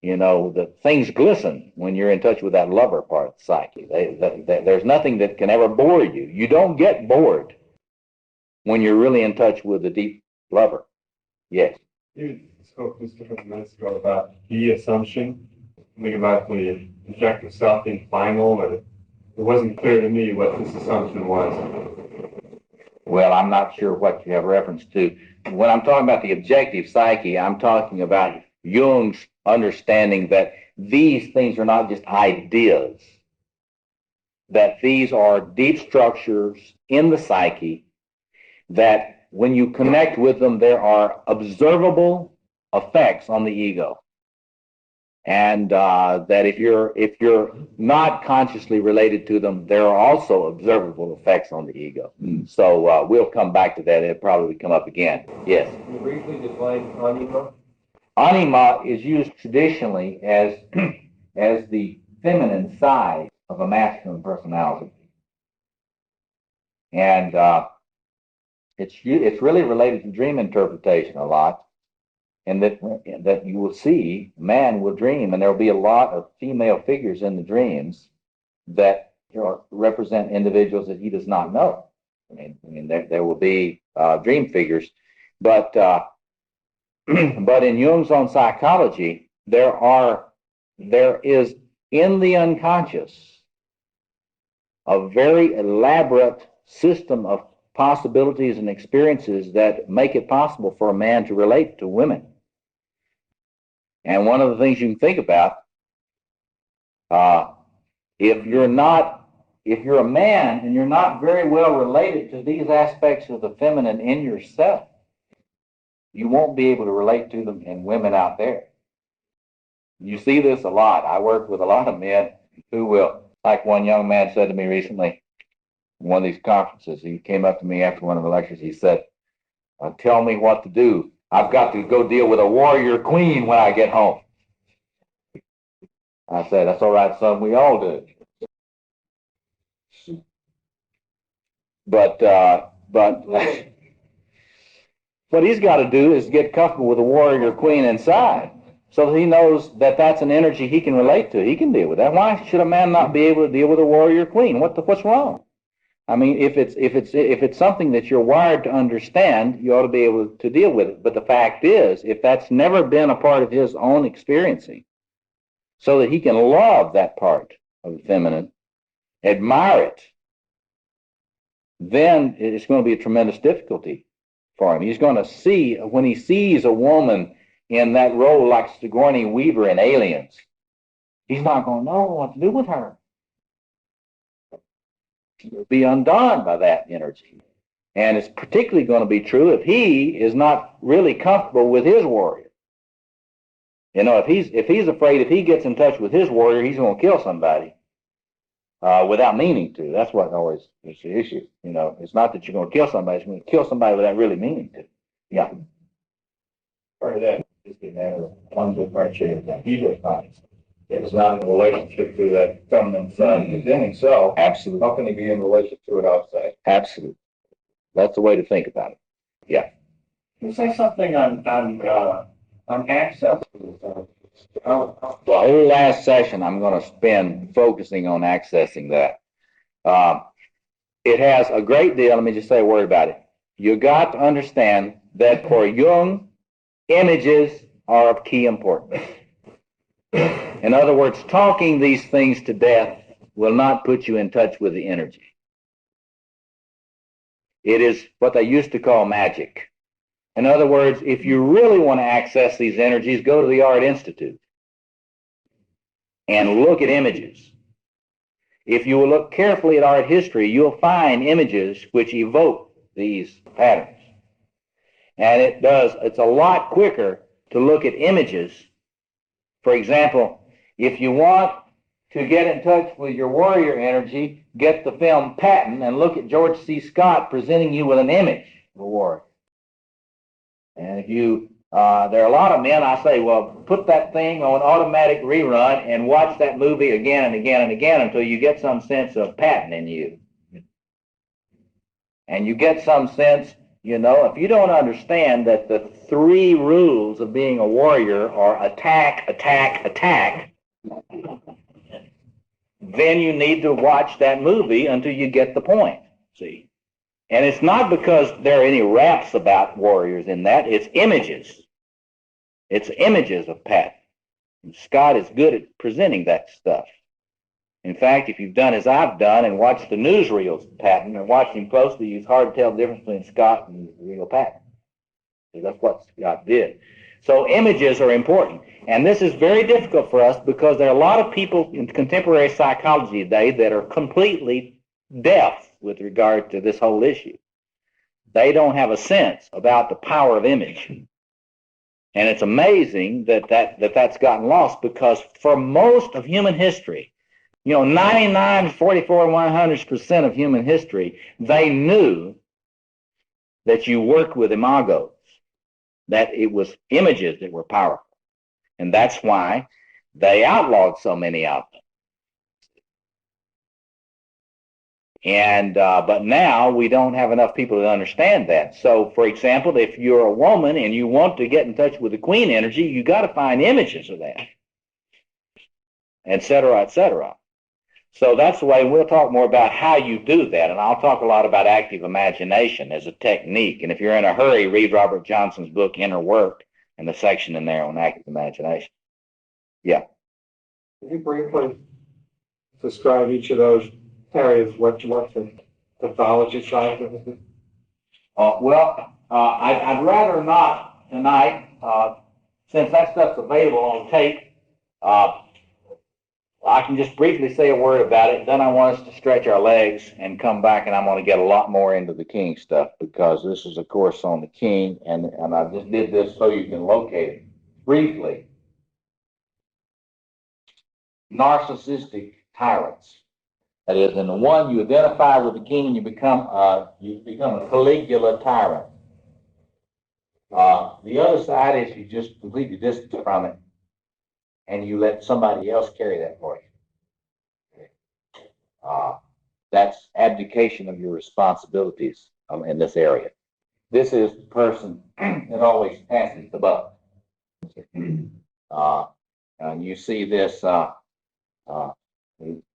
The things glisten when you're in touch with that lover part of the psyche. There's nothing that can ever bore you. You don't get bored when you're really in touch with the deep lover. Yes. You spoke just a couple minutes ago about the assumption. Think about the objective self being final, but it wasn't clear to me what this assumption was. Well, I'm not sure what you have reference to. When I'm talking about the objective psyche, I'm talking about Jung's understanding that these things are not just ideas, that these are deep structures in the psyche, that when you connect with them, there are observable effects on the ego. And that if you're not consciously related to them, there are also observable effects on the ego. So we'll come back to that. It'll probably come up again. Yes. Can you briefly define anima? Anima is used traditionally as the feminine side of a masculine personality, and it's really related to dream interpretation a lot, and that you will see a man will dream, and there will be a lot of female figures in the dreams that represent individuals that he does not know. I mean there will be dream figures, but but in Jung's own psychology, there is in the unconscious a very elaborate system of possibilities and experiences that make it possible for a man to relate to women. And one of the things you can think about, if you're a man and you're not very well related to these aspects of the feminine in yourself, you won't be able to relate to them in women out there. You see this a lot. I work with a lot of men who will, like one young man said to me recently, in one of these conferences, he came up to me after one of the lectures, he said, tell me what to do. I've got to go deal with a warrior queen when I get home. I said, that's all right, son, we all do. But what he's got to do is get comfortable with a warrior queen inside, so that he knows that that's an energy he can relate to. He can deal with that. Why should a man not be able to deal with a warrior queen? What's wrong? I mean, if it's something that you're wired to understand, you ought to be able to deal with it. But the fact is, if that's never been a part of his own experiencing, so that he can love that part of the feminine, admire it, then it's going to be a tremendous difficulty for him. He's going to see, when he sees a woman in that role like Sigourney Weaver in Aliens, he's not going to know what to do with her. He'll be undone by that energy. And it's particularly going to be true if he is not really comfortable with his warrior. If he's afraid, if he gets in touch with his warrior, he's going to kill somebody without meaning to. That's what always is the issue. It's not that you're going to kill somebody, it's going to kill somebody without really meaning to. Yeah. Part of that is the matter of undifferentiated that he defines. It's not in relationship to that feminine side within himself. Absolutely. How can he be in relation to it outside? Absolutely. That's the way to think about it. Yeah. you say something on access? The whole last session I'm going to spend focusing on accessing that. It has a great deal, let me just say a word about it. You got to understand that for Jung, images are of key importance. In other words, talking these things to death will not put you in touch with the energy. It is what they used to call magic. In other words, if you really want to access these energies, go to the Art Institute and look at images. If you will look carefully at art history, you'll find images which evoke these patterns. And it's a lot quicker to look at images. For example, if you want to get in touch with your warrior energy, get the film Patton and look at George C. Scott presenting you with an image of a warrior. And if you, there are a lot of men, I say, well, put that thing on automatic rerun and watch that movie again and again and again until you get some sense of Patton in you. And you get some sense, you know, if you don't understand that the 3 rules of being a warrior are attack, attack, attack, then you need to watch that movie until you get the point, see? And it's not because there are any raps about warriors in that, it's images. It's images of Patton. And Scott is good at presenting that stuff. In fact, if you've done as I've done and watched the newsreels of Patton and watched him closely, it's hard to tell the difference between Scott and real Patton. So that's what Scott did. So images are important. And this is very difficult for us because there are a lot of people in contemporary psychology today that are completely deaf with regard to this whole issue. They don't have a sense about the power of image. And it's amazing that's gotten lost because for most of human history, you know, 99, 44, 100% of human history, they knew that you worked with imagos, that it was images that were powerful. And that's why they outlawed so many of them. And but now we don't have enough people to understand that. So, for example, if you're a woman and you want to get in touch with the queen energy, you got to find images of that, et cetera, et cetera. So that's the way we'll talk more about how you do that. And I'll talk a lot about active imagination as a technique. And if you're in a hurry, read Robert Johnson's book, Inner Work, and the section in there on active imagination. Yeah. Can you briefly describe each of those areas, what the pathology side of it? I'd rather not tonight, since that stuff's available on tape. I can just briefly say a word about it. Then I want us to stretch our legs and come back, and I'm going to get a lot more into the king stuff because this is a course on the king, and I just did this so you can locate it briefly. Narcissistic tyrants. That is, in the one you identify with the king, you become a Caligula tyrant. The other side is you just completely distance from it, and you let somebody else carry that for you. That's abdication of your responsibilities in this area. This is the person that always passes the buck. And you see this.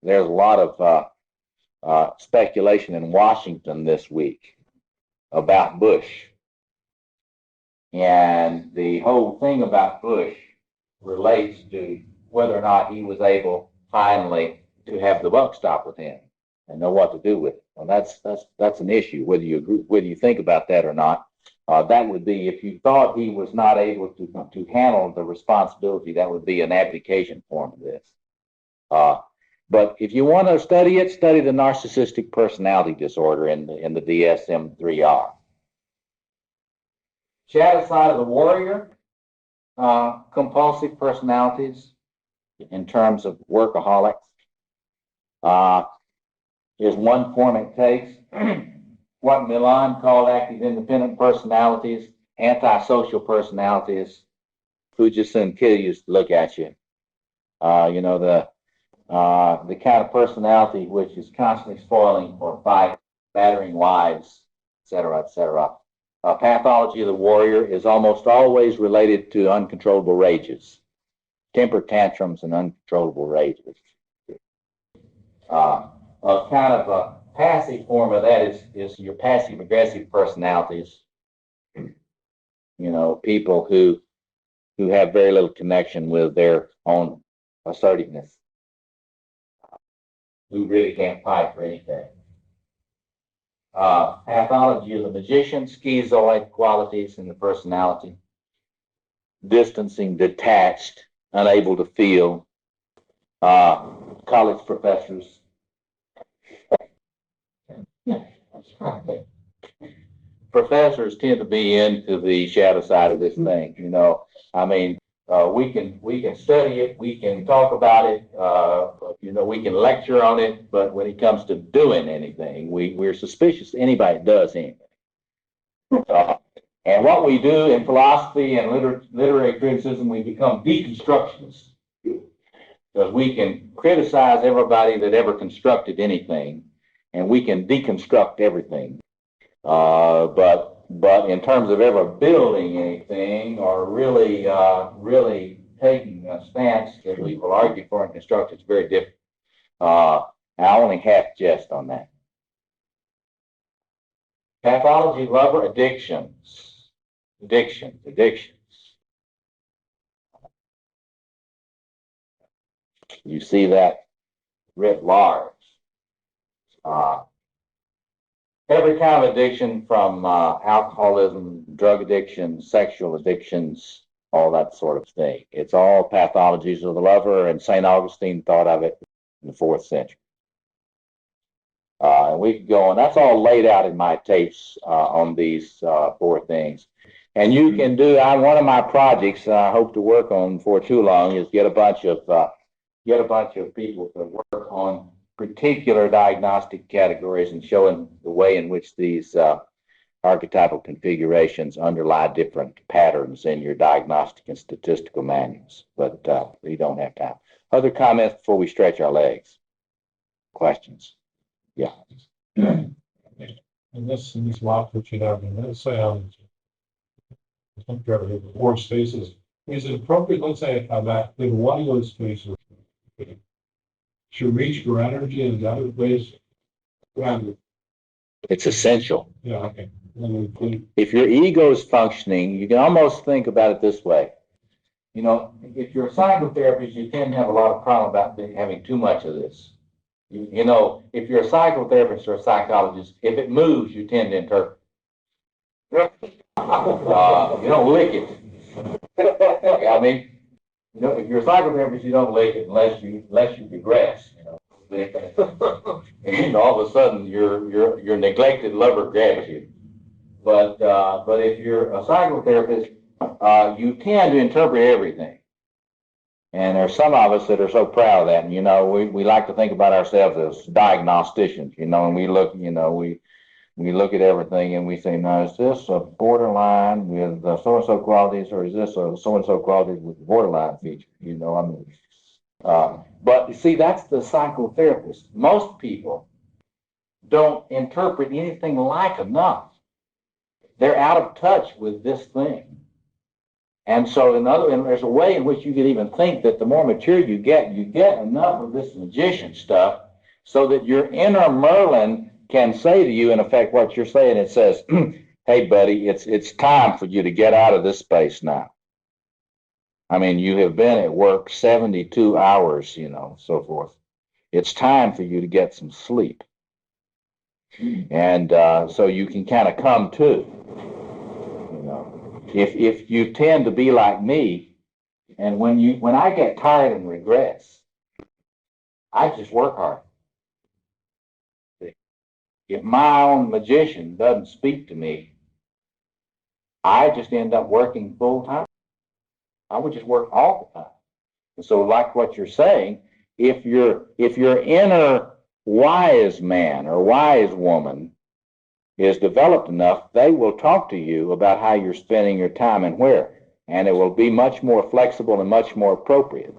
There's a lot of speculation in Washington this week about Bush. And the whole thing about Bush relates to whether or not he was able finally to have the buck stop with him and know what to do with it. Well, that's an issue, whether you think about that or not. That would be, if you thought he was not able to handle the responsibility, that would be an abdication form of this. But if you want to study it, study the narcissistic personality disorder in the DSM-3R. Shadow side of the warrior, compulsive personalities in terms of workaholics. Here's one form it takes. What Milan called active independent personalities, antisocial personalities. Fujison Kill used to look at you. The kind of personality which is constantly spoiling for fight, battering wives, etc., etc. Pathology of the warrior is almost always related to uncontrollable rages, temper tantrums and uncontrollable rages. A kind of a passive form of that is your passive aggressive personalities. You know, people who have very little connection with their own assertiveness, who really can't fight for anything. Pathology of the magician, schizoid qualities in the personality, distancing, detached, unable to feel. College professors. Professors tend to be into the shadow side of this thing, you know. I mean, we can study it, we can talk about it, you know, we can lecture on it, but when it comes to doing anything, we're suspicious anybody does anything. And what we do in philosophy and literary criticism, we become deconstructionists. Because we can criticize everybody that ever constructed anything, and we can deconstruct everything. But in terms of ever building anything or really taking a stance that we will argue for and construct, it's very different. I only half jest on that. Pathology, lover, addictions. You see that writ large. Every kind of addiction, from alcoholism, drug addiction, sexual addictions, all that sort of thing. It's all pathologies of the lover, and St. Augustine thought of it in the 4th century. And we could go on. That's all laid out in my tapes on these 4 things. And you can do, one of my projects I hope to work on before too long is get a bunch of people to work on particular diagnostic categories and showing the way in which these archetypal configurations underlie different patterns in your diagnostic and statistical manuals. But we don't have time. Other comments before we stretch our legs? Questions? Yeah. In this lot that you have, in this, I think you have 4 spaces. Is it appropriate, let's say, that in one of those spaces, to reach your energy in the other place? It's essential. Yeah, okay. If your ego is functioning, you can almost think about it this way. You know, if you're a psychotherapist, you tend to have a lot of problem about having too much of this. You know, if you're a psychotherapist or a psychologist, if it moves, you tend to interpret. You don't lick it. I mean, you know, if you're a psychotherapist, you don't lick it unless you regress. You know, and you know, all of a sudden your neglected lover grabs you. But if you're a psychotherapist, you tend to interpret everything. And there's some of us that are so proud of that. And, you know, we like to think about ourselves as diagnosticians, you know, and we look, you know, we look at everything and we say, now, is this a borderline with so-and-so qualities, or is this a so-and-so qualities with borderline feature? You know, I mean, but you see, that's the psychotherapist. Most people don't interpret anything like enough. They're out of touch with this thing. And so there's a way in which you could even think that the more mature you get enough of this magician stuff so that your inner Merlin can say to you, in effect, what you're saying. It says, hey, buddy, it's time for you to get out of this space now. I mean, you have been at work 72 hours, you know, so forth. It's time for you to get some sleep. And so you can kind of come to. If you tend to be like me, and when I get tired and regress, I just work hard. If my own magician doesn't speak to me, I just end up working full time. I would just work all the time. And so, like what you're saying, if your inner wise man or wise woman is developed enough, they will talk to you about how you're spending your time and where, and it will be much more flexible and much more appropriate.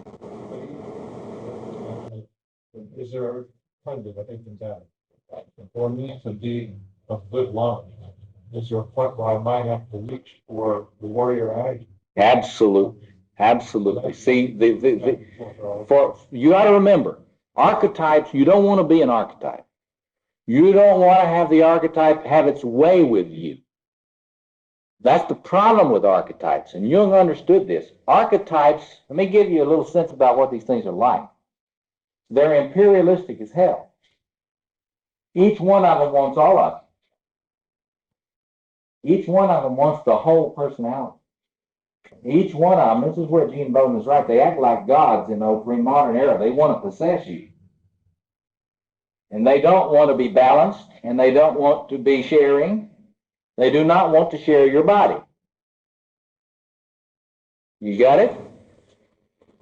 Is there a kind of, I think, that for me to be a good love, is there a point where I might have to reach for the warrior eye? Absolutely. Absolutely. See, for you got to remember, archetypes, you don't want to be an archetype. You don't want to have the archetype have its way with you. That's the problem with archetypes, and Jung understood this. Archetypes, let me give you a little sense about what these things are like. They're imperialistic as hell. Each one of them wants all of it. Each one of them wants the whole personality. Each one of them, this is where Gene Bowden is right, they act like gods in the pre-modern era. They want to possess you. And they don't want to be balanced, and they don't want to be sharing. They do not want to share your body. You got it?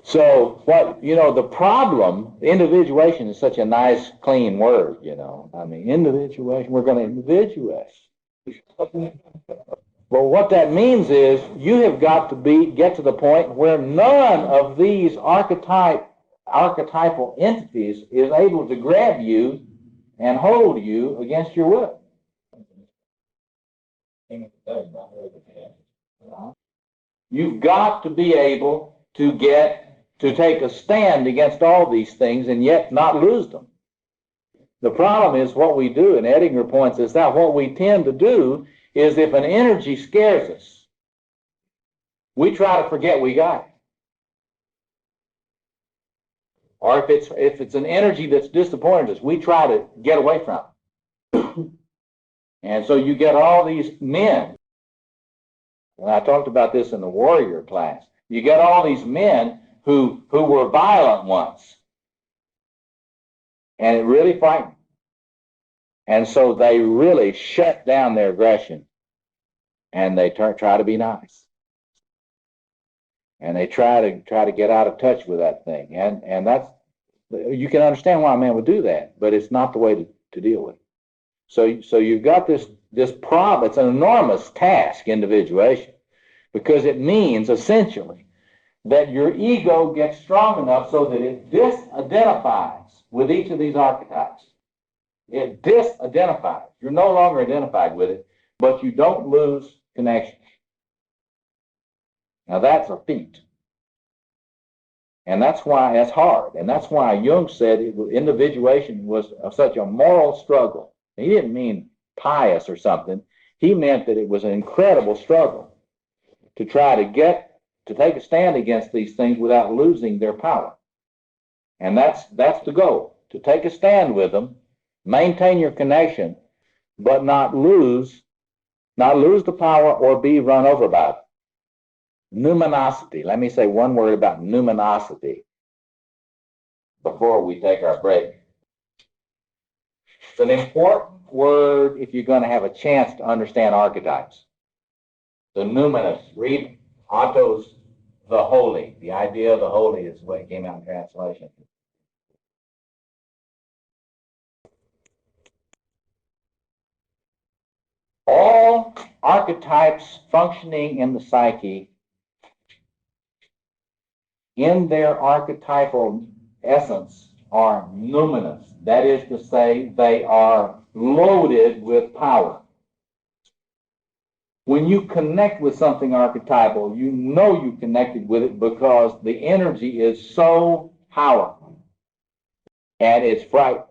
So what, the problem, individuation is such a nice, clean word, I mean, individuation, we're going to individuate. Well, what that means is you have got to get to the point where none of these archetypal entities is able to grab you and hold you against your will. You've got to be able to take a stand against all these things and yet not lose them. The problem is what we do, and Edinger points this out, what we tend to do is if an energy scares us, we try to forget we got it. Or if it's an energy that's disappointed us, we try to get away from it. And so you get all these men, and I talked about this in the warrior class, you get all these men who were violent once. And it really frightened them. And so they really shut down their aggression. And they try to be nice. And they try to get out of touch with that thing. And that's, you can understand why a man would do that, but it's not the way to deal with it. So you've got this problem. It's an enormous task, individuation, because it means essentially that your ego gets strong enough so that it disidentifies with each of these archetypes. It disidentifies. You're no longer identified with it, but you don't lose connection. Now that's a feat. And that's why that's hard. And that's why Jung said individuation was such a moral struggle. He didn't mean pious or something. He meant that it was an incredible struggle to try to take a stand against these things without losing their power. And that's the goal, to take a stand with them, maintain your connection, but not lose the power or be run over by it. Numinosity. Let me say one word about numinosity before we take our break. It's an important word if you're going to have a chance to understand archetypes. The numinous. Read Otto's The Holy. The idea of the holy is the way it came out in translation. All archetypes functioning in the psyche, in their archetypal essence, are numinous. That is to say, they are loaded with power. When you connect with something archetypal, you know you connected with it because the energy is so powerful and it's frightening.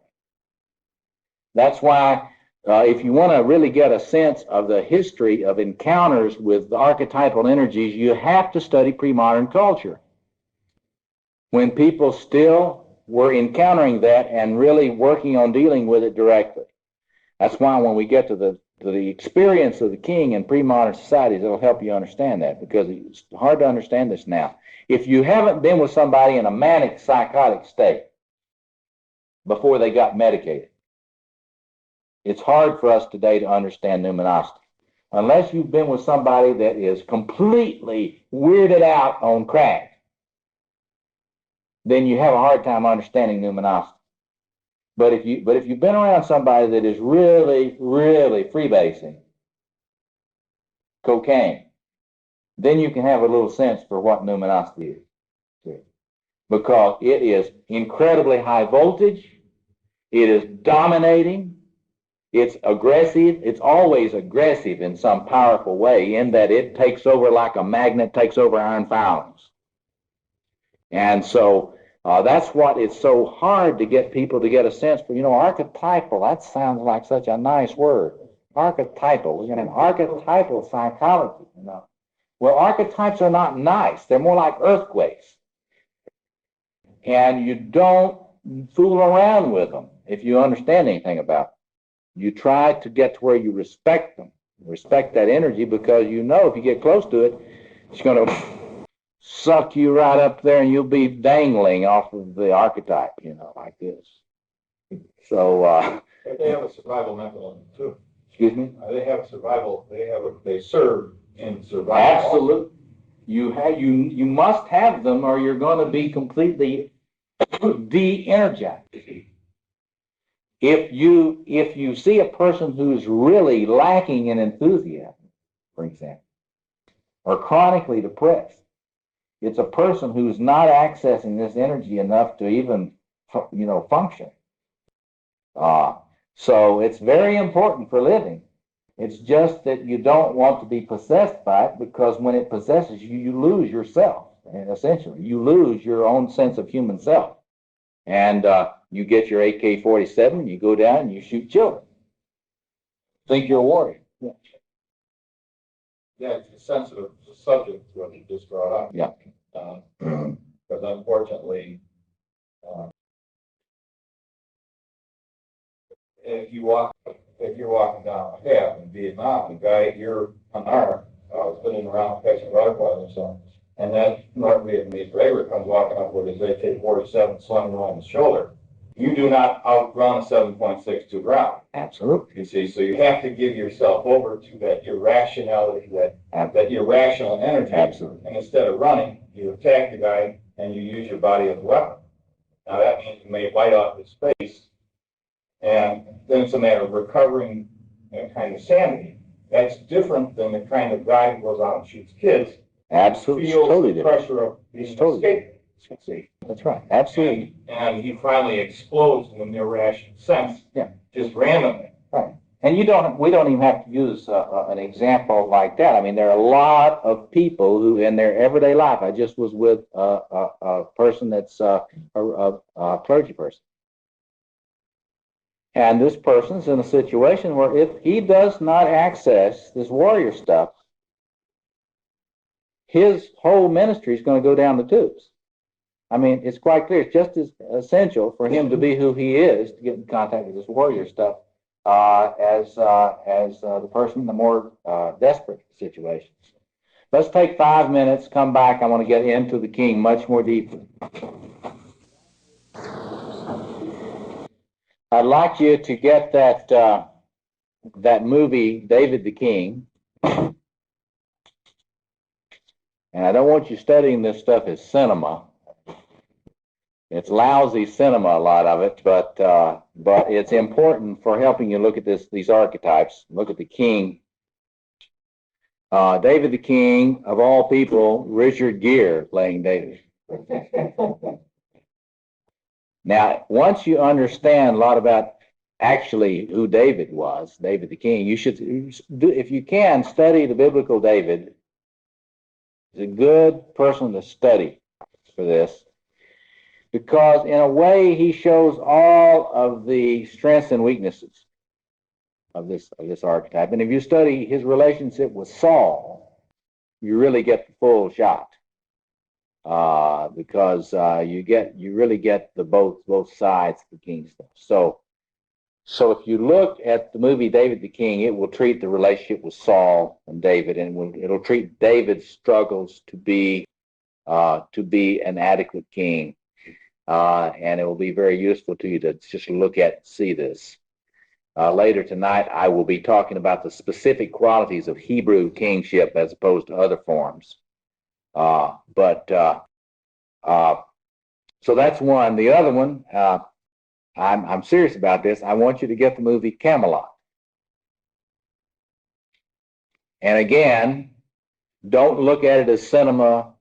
That's why if you want to really get a sense of the history of encounters with the archetypal energies, you have to study pre-modern culture. When people still were encountering that and really working on dealing with it directly. That's why when we get to the experience of the king in pre-modern societies, it'll help you understand that, because it's hard to understand this now. If you haven't been with somebody in a manic psychotic state before they got medicated, it's hard for us today to understand numinosity. Unless you've been with somebody that is completely weirded out on crack, then you have a hard time understanding numinosity. But if you've been around somebody that is really, really freebasing cocaine, then you can have a little sense for what numinosity is. Because it is incredibly high voltage, it is dominating, It's aggressive. It's always aggressive in some powerful way, in that it takes over like a magnet takes over iron filings. And so that's what it's so hard to get people to get a sense for. Archetypal, that sounds like such a nice word. Archetypal, an archetypal psychology. Well, archetypes are not nice. They're more like earthquakes. And you don't fool around with them if you understand anything about them. You try to get to where you respect them, respect that energy, because if you get close to it, it's going to suck you right up there and you'll be dangling off of the archetype, like this. So, But they have a survival mechanism too. Excuse me? They have survival. They serve in survival. Absolutely. You must have them, or you're going to be completely de-energized. If you see a person who's really lacking in enthusiasm, for example, or chronically depressed, it's a person who's not accessing this energy enough to even, function. So it's very important for living. It's just that you don't want to be possessed by it, because when it possesses you, you lose yourself. And essentially, you lose your own sense of human self. And you get your AK-47, you go down and you shoot children. Think you're a warrior. Yeah. Yeah, it's a sensitive subject, what you just brought up. Yeah. Because unfortunately, if you're walking down a path in Vietnam, the guy, you're unarmed, spinning around catching butterflies or something, and that North Vietnamese raver comes walking up with his AK-47 slung around his shoulder, you do not outrun a 7.62 round. Absolutely. You see, so you have to give yourself over to that irrationality, that irrational energy. Absolutely. And instead of running, you attack the guy and you use your body as a weapon. Now that means you may bite off his face, and then it's a matter of recovering a kind of sanity. That's different than the kind of guy who goes out and shoots kids. Absolutely. Feels Totally the different. pressure of being Totally escaped. See, that's right. Absolutely. And he finally explodes in an irrational sense, just randomly. Right. And we don't even have to use an example like that. I mean, there are a lot of people who, in their everyday life, I just was with a person that's a clergy person. And this person's in a situation where if he does not access this warrior stuff, his whole ministry is going to go down the tubes. I mean, it's quite clear. It's just as essential for him to be who he is, to get in contact with this warrior stuff, as the person in the more desperate situations. Let's take 5 minutes, come back. I want to get into the king much more deeply. I'd like you to get that movie, David the King. And I don't want you studying this stuff as cinema. It's lousy cinema, a lot of it, but it's important for helping you look at these archetypes. Look at the king. David the King, of all people, Richard Gere playing David. Now, once you understand a lot about actually who David was, David the King, you should, if you can, study the biblical David. He's a good person to study for this, because in a way he shows all of the strengths and weaknesses of this archetype. And if you study his relationship with Saul, you really get the full shot, because you really get the both sides of the king stuff. So if you look at the movie David the King, it will treat the relationship with Saul and David, and it'll treat David's struggles to be an adequate king. And it will be very useful to you to just look at and see this. Later tonight, I will be talking about the specific qualities of Hebrew kingship as opposed to other forms. So that's one. The other one, I'm serious about this. I want you to get the movie Camelot. And again, don't look at it as cinema.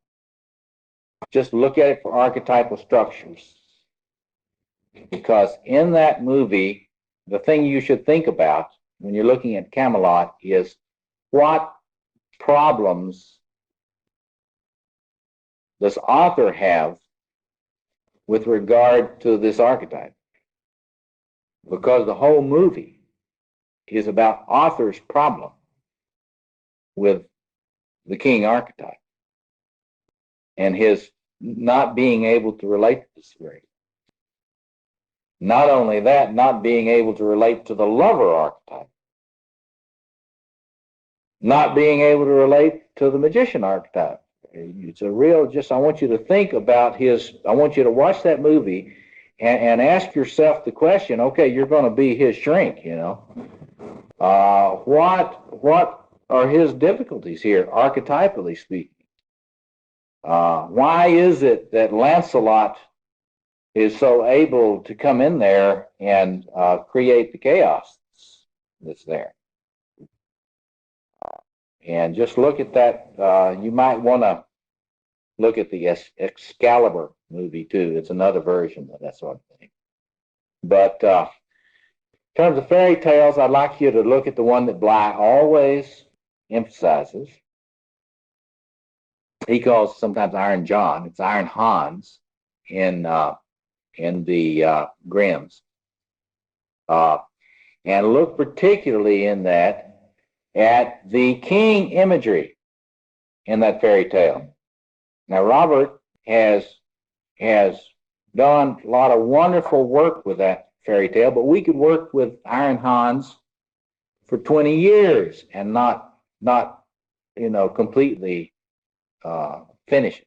Just look at it for archetypal structures. Because in that movie, the thing you should think about when you're looking at Camelot is what problems does author have with regard to this archetype? Because the whole movie is about author's problem with the king archetype and his not being able to relate to the spirit. Not only that, not being able to relate to the lover archetype. Not being able to relate to the magician archetype. It's a real, I want you to think about I want you to watch that movie and ask yourself the question, okay, you're going to be his shrink, what are his difficulties here, archetypally speaking? Why is it that Lancelot is so able to come in there and create the chaos that's there? And just look at that. You might want to look at the Excalibur movie too. It's another version of that sort of thing. But in terms of fairy tales, I'd like you to look at the one that Bly always emphasizes. He calls sometimes Iron John. It's Iron Hans in the Grimms. And look particularly in that at the king imagery in that fairy tale. Now, Robert has done a lot of wonderful work with that fairy tale, but we could work with Iron Hans for 20 years and not completely finish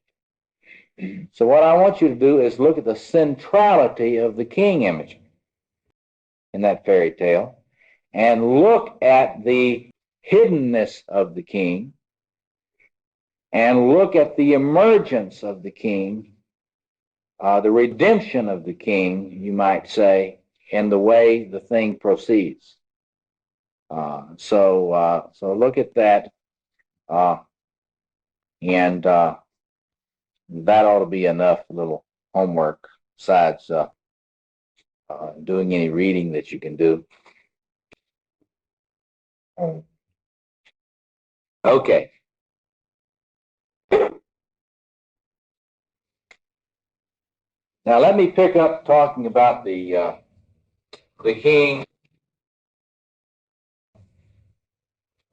it. So what I want you to do is look at the centrality of the king image in that fairy tale and look at the hiddenness of the king and look at the emergence of the king, the redemption of the king, you might say, and the way the thing proceeds. So look at that, and that ought to be enough little homework besides doing any reading that you can do. Okay. Now let me pick up talking about the king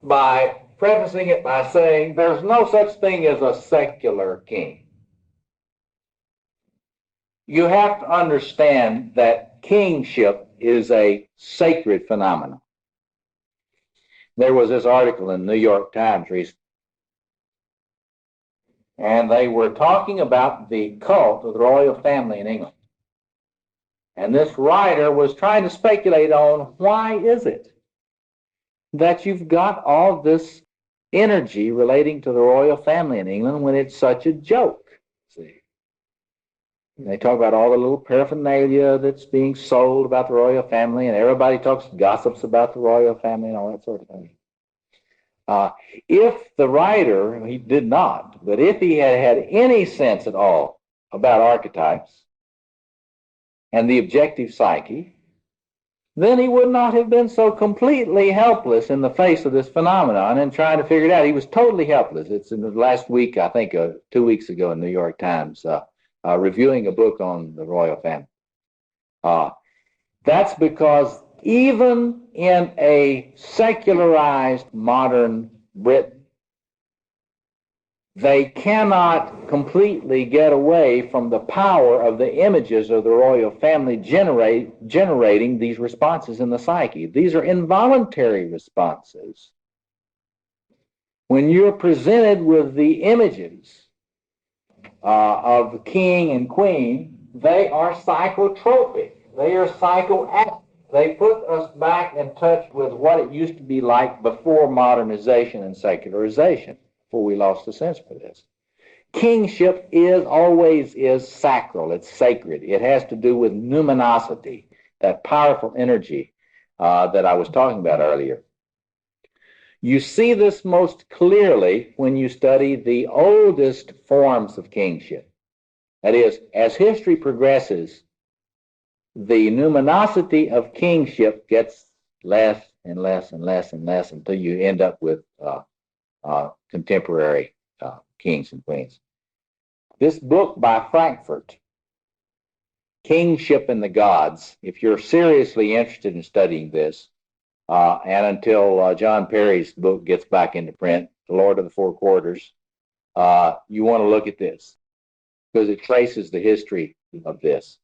by prefacing it by saying there's no such thing as a secular king. You have to understand that kingship is a sacred phenomenon. There was this article in the New York Times recently, and they were talking about the cult of the royal family in England. And this writer was trying to speculate on why is it that you've got all this energy relating to the royal family in England when it's such a joke. See, they talk about all the little paraphernalia that's being sold about the royal family, and everybody gossips about the royal family and all that sort of thing. If the writer, he did not, but if he had had any sense at all about archetypes and the objective psyche, then he would not have been so completely helpless in the face of this phenomenon and trying to figure it out. He was totally helpless. It's in the last week, I think 2 weeks ago in the New York Times, reviewing a book on the royal family. That's because even in a secularized modern Britain, they cannot completely get away from the power of the images of the royal family generating these responses in the psyche. These are involuntary responses. When you're presented with the images of the king and queen, they are psychotropic. They are psychoactive. They put us back in touch with what it used to be like before modernization and secularization, before we lost the sense for this. Kingship always is sacral. It's sacred. It has to do with numinosity, that powerful energy that I was talking about earlier. You see this most clearly when you study the oldest forms of kingship. That is, as history progresses, the numinosity of kingship gets less and less and less and less until you end up with contemporary kings and queens. This book by Frankfurt, Kingship and the Gods, if you're seriously interested in studying this, and until John Perry's book gets back into print, The Lord of the Four Quarters, you want to look at this because it traces the history of this.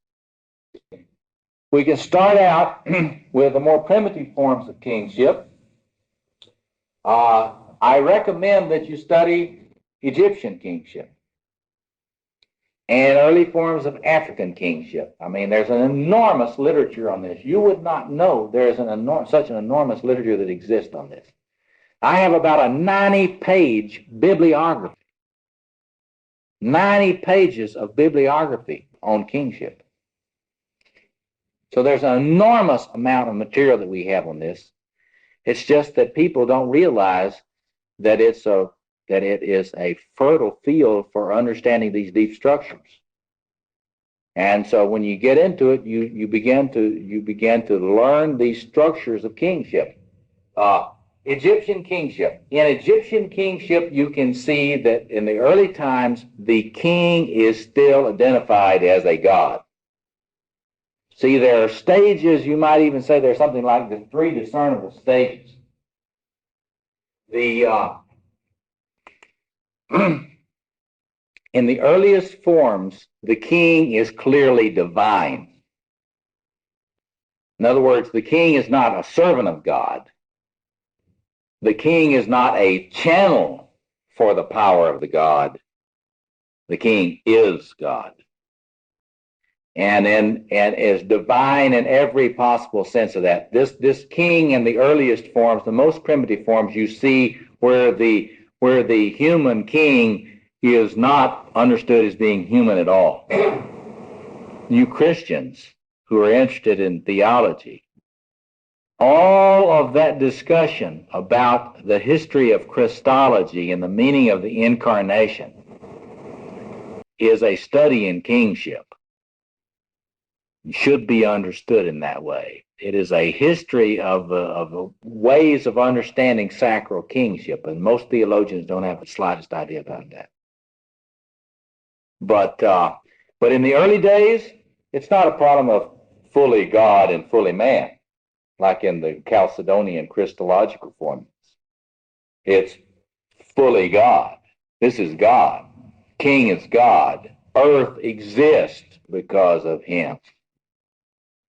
We can start out with the more primitive forms of kingship. I recommend that you study Egyptian kingship and early forms of African kingship. I mean, there's an enormous literature on this. You would not know there's such an enormous literature that exists on this. I have about a 90-page bibliography, 90 pages of bibliography on kingship. So there's an enormous amount of material that we have on this. It's just that people don't realize that it is a fertile field for understanding these deep structures. And so when you get into it, you begin to learn these structures of kingship. Egyptian kingship. In Egyptian kingship, you can see that in the early times, the king is still identified as a god. See, there are stages. You might even say there's something like the 3 discernible stages. In the earliest forms, the king is clearly divine. In other words, the king is not a servant of God. The king is not a channel for the power of the god. The king is God. And is divine in every possible sense of that. This king in the earliest forms, the most primitive forms, you see where the human king is not understood as being human at all. You Christians who are interested in theology, all of that discussion about the history of Christology and the meaning of the incarnation is a study in kingship. Should be understood in that way. It is a history of ways of understanding sacral kingship, and most theologians don't have the slightest idea about that. But in the early days, it's not a problem of fully God and fully man, like in the Chalcedonian Christological formulas. It's fully God. This is God. King is God. Earth exists because of him.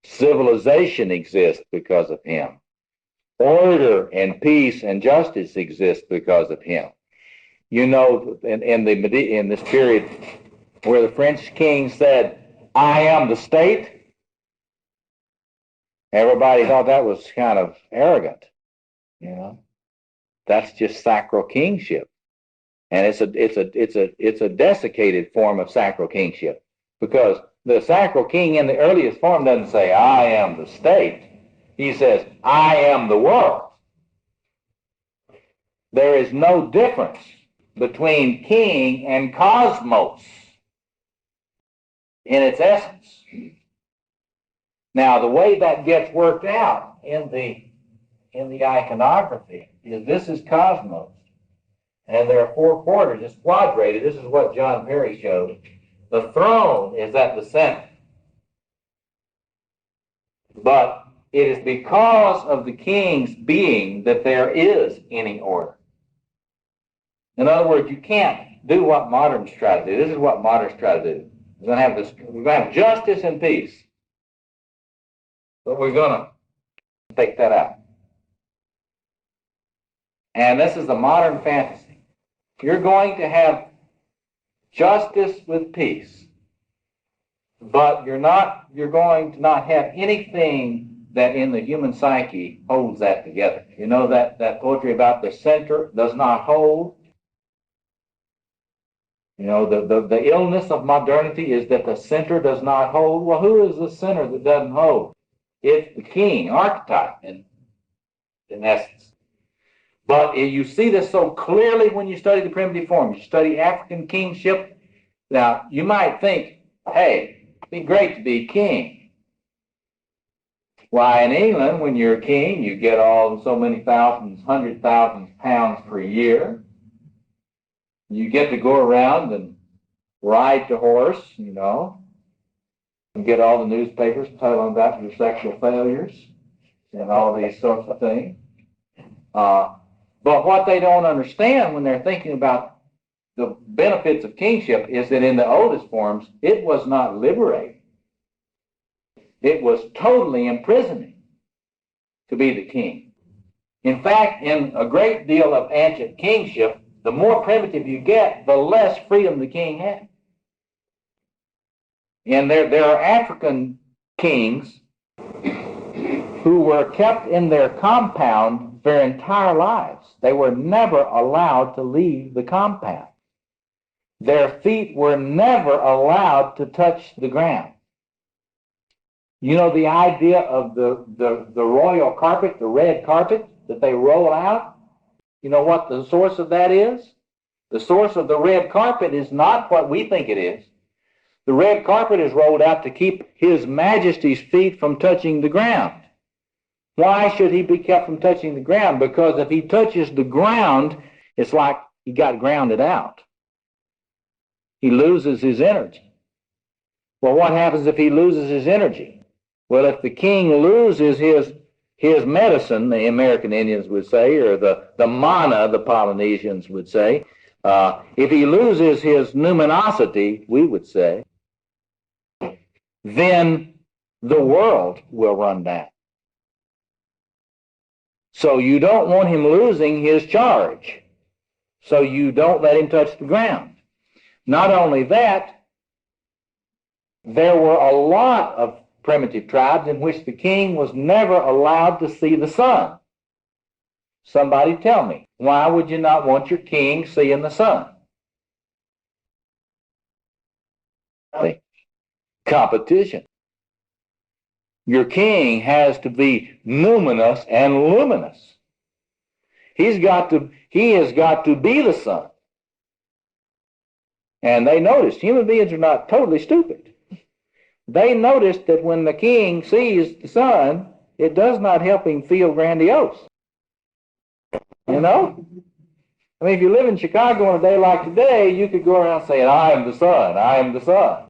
Civilization exists because of him. Order and peace and justice exist because of him. You know, in this period where the French king said, "I am the state," everybody thought that was kind of arrogant. You know, that's just sacral kingship, and it's a desiccated form of sacral kingship, because the sacral king in the earliest form doesn't say, "I am the state." He says, "I am the world." There is no difference between king and cosmos in its essence. Now, the way that gets worked out in the iconography is this is cosmos, and there are 4 quarters. It's quadrated. This is what John Perry showed. The throne is at the center. But it is because of the king's being that there is any order. In other words, you can't do what moderns try to do. This is what moderns try to do. We're going to have justice and peace. But we're going to take that out. And this is the modern fantasy. You're going to have justice with peace, but you're going to not have anything that in the human psyche holds that together. You know that poetry about the center does not hold? You know, the illness of modernity is that the center does not hold. Well, who is the center that doesn't hold? It's the king, archetype, in essence. But you see this so clearly when you study the primitive forms. You study African kingship. Now, you might think, hey, it'd be great to be king. Why, in England, when you're a king, you get all so many thousands, 100,000 pounds per year. You get to go around and ride the horse, you know, and get all the newspapers telling about your sexual failures and all these sorts of things. But what they don't understand when they're thinking about the benefits of kingship is that in the oldest forms, it was not liberating. It was totally imprisoning to be the king. In fact, in a great deal of ancient kingship, the more primitive you get, the less freedom the king had. And there are African kings who were kept in their compound their entire lives. They were never allowed to leave the compound. Their feet were never allowed to touch the ground. You know the idea of the royal carpet, the red carpet that they roll out? You know what the source of that is? The source of the red carpet is not what we think it is. The red carpet is rolled out to keep His Majesty's feet from touching the ground. Why should he be kept from touching the ground? Because if he touches the ground, it's like he got grounded out. He loses his energy. Well, what happens if he loses his energy? Well, if the king loses his medicine, the American Indians would say, or the mana, the Polynesians would say, if he loses his numinosity, we would say, then the world will run down. So you don't want him losing his charge. So you don't let him touch the ground. Not only that, there were a lot of primitive tribes in which the king was never allowed to see the sun. Somebody tell me, why would you not want your king seeing the sun? Competition. Your king has to be numinous and luminous. He has got to be the sun. And they noticed, human beings are not totally stupid. They noticed that when the king sees the sun, it does not help him feel grandiose. You know? I mean, if you live in Chicago on a day like today, you could go around saying, I am the sun, I am the sun.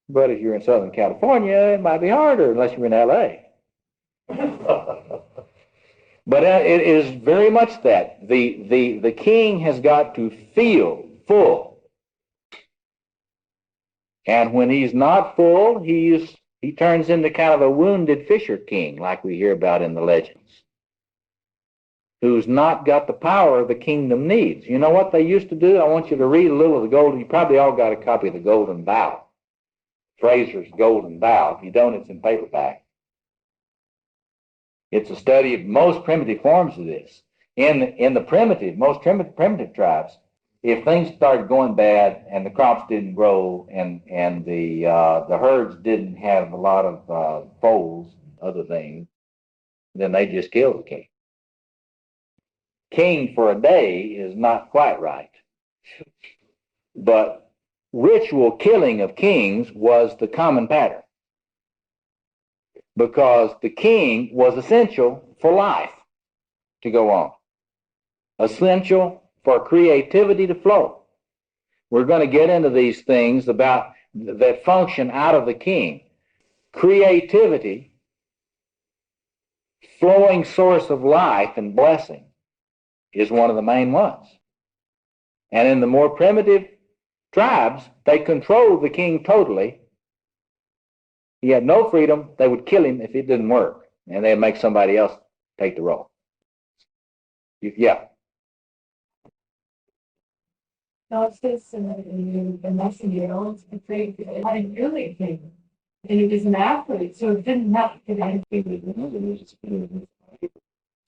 But if you're in Southern California, it might be harder unless you're in L.A. But it is very much that. The king has got to feel full. And when he's not full, he turns into kind of a wounded fisher king, like we hear about in the legends, who's not got the power the kingdom needs. You know what they used to do? I want you to read a little of the Golden. You probably all got a copy of the Golden Bough. Fraser's Golden Bough. If you don't, it's in paperback. It's a study of most primitive forms of this. In the most primitive tribes, if things started going bad and the crops didn't grow and the herds didn't have a lot of foals, other things, then they just killed the king. King for a day is not quite right. But ritual killing of kings was the common pattern, because the king was essential for life to go on, essential for creativity to flow. We're going to get into these things about that function out of the king. Creativity, flowing source of life and blessing, is one of the main ones. And in the more primitive tribes, they controlled the king totally. He had no freedom. They would kill him if it didn't work, and they'd make somebody else take the role. Yeah. No, it says in the messenger, always portrayed it had a really king, and he was an athlete, so it didn't have to get anything.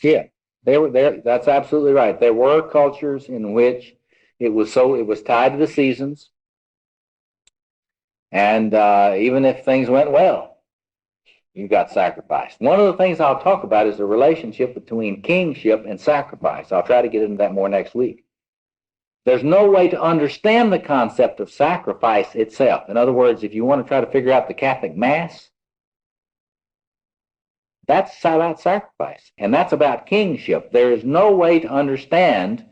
Yeah, they were there. That's absolutely right. There were cultures in which it was tied to the seasons, and even if things went well, you got sacrificed. One of the things I'll talk about is the relationship between kingship and sacrifice. I'll try to get into that more next week. There's no way to understand the concept of sacrifice itself. In other words, if you want to try to figure out the Catholic Mass, that's about sacrifice, and that's about kingship. There is no way to understand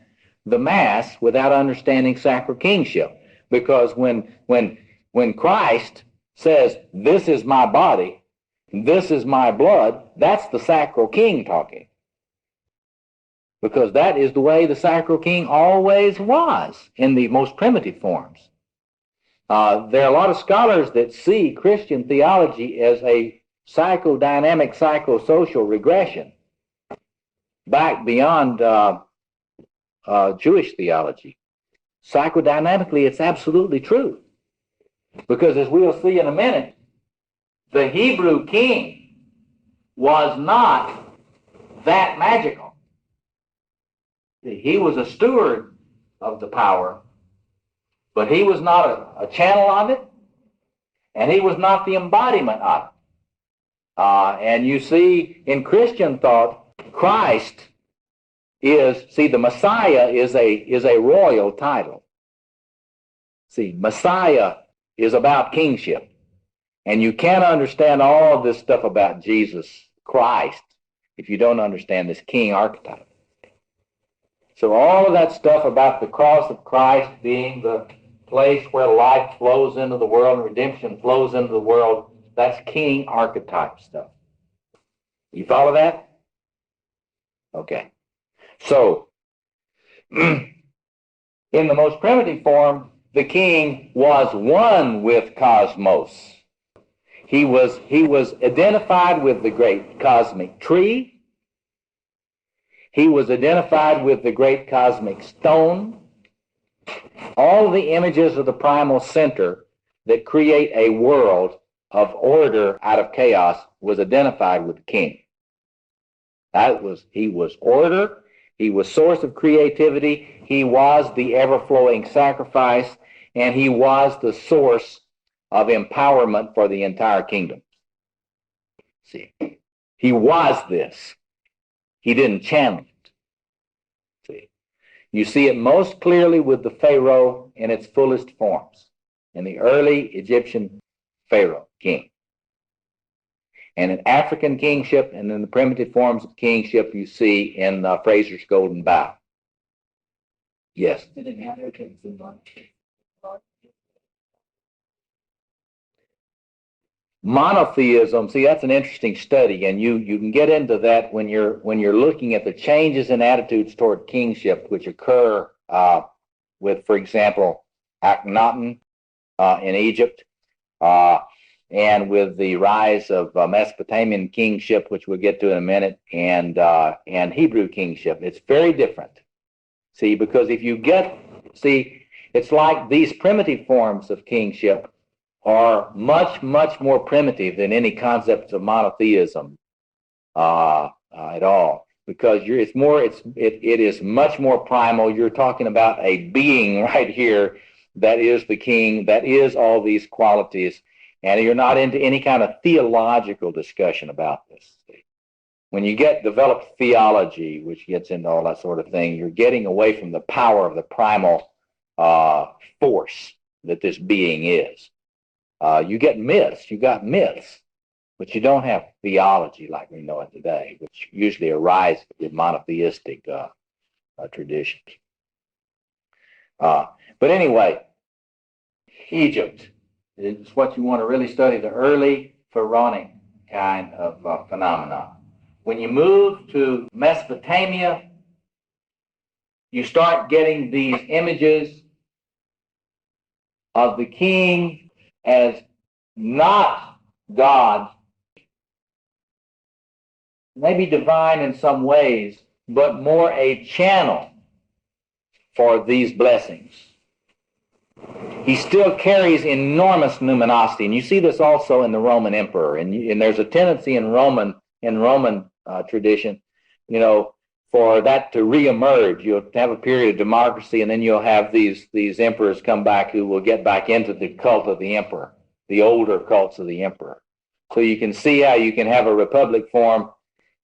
the Mass without understanding sacral kingship, because when Christ says, "This is my body, this is my blood," that's the sacral king talking, because that is the way the sacral king always was in the most primitive forms. There are a lot of scholars that see Christian theology as a psychodynamic, psychosocial regression back beyond Jewish theology. Psychodynamically, it's absolutely true, because as we'll see in a minute, the Hebrew king was not that magical. He was a steward of the power, but he was not a channel of it, and he was not the embodiment of it. And you see, in Christian thought, Christ the Messiah is a royal title. See, Messiah is about kingship. And you can't understand all of this stuff about Jesus Christ if you don't understand this king archetype. So all of that stuff about the cross of Christ being the place where life flows into the world and redemption flows into the world, that's king archetype stuff. You follow that? Okay. So, in the most primitive form, the king was one with cosmos. He was identified with the great cosmic tree. He was identified with the great cosmic stone. All the images of the primal center that create a world of order out of chaos was identified with the king. He was order. He was source of creativity. He was the ever-flowing sacrifice, and he was the source of empowerment for the entire kingdom. See, he was this. He didn't channel it. See, you see it most clearly with the Pharaoh in its fullest forms, in the early Egyptian Pharaoh king. And in African kingship and in the primitive forms of kingship you see in Fraser's Golden Bough. Yes? Monotheism, see, that's an interesting study, and you can get into that when you're looking at the changes in attitudes toward kingship which occur with, for example, Akhenaten in Egypt, and with the rise of Mesopotamian kingship, which we'll get to in a minute, and Hebrew kingship. It's very different. See, because it's like these primitive forms of kingship are much, much more primitive than any concepts of monotheism at all, because it is much more primal. You're talking about a being right here that is the king, that is all these qualities, and you're not into any kind of theological discussion about this. When you get developed theology, which gets into all that sort of thing, you're getting away from the power of the primal force that this being is. You get myths, but you don't have theology like we know it today, which usually arises with monotheistic traditions. But anyway, Egypt is what you want to really study, the early pharaonic kind of phenomena. When you move to Mesopotamia, you start getting these images of the king as not God, maybe divine in some ways, but more a channel for these blessings. He still carries enormous numinosity, and you see this also in the Roman emperor. And there's a tendency in Roman tradition, for that to reemerge. You'll have a period of democracy, and then you'll have these emperors come back who will get back into the cult of the emperor, the older cults of the emperor. So you can see how you can have a republic form,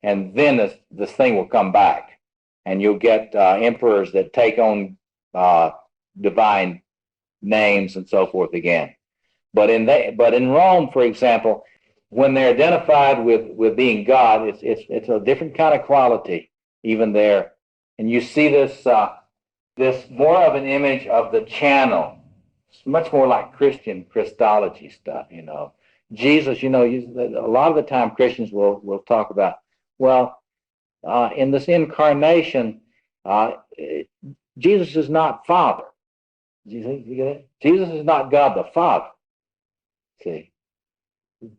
and then this thing will come back, and you'll get emperors that take on divine names and so forth again. But in Rome, for example, when they're identified with being God, it's a different kind of quality even there, and you see this more of an image of the channel. It's much more like Christology stuff, you know. Jesus, you know, a lot of the time Christians will talk about, well, in this incarnation, Jesus is not Father. You get it? Jesus is not God the Father. See,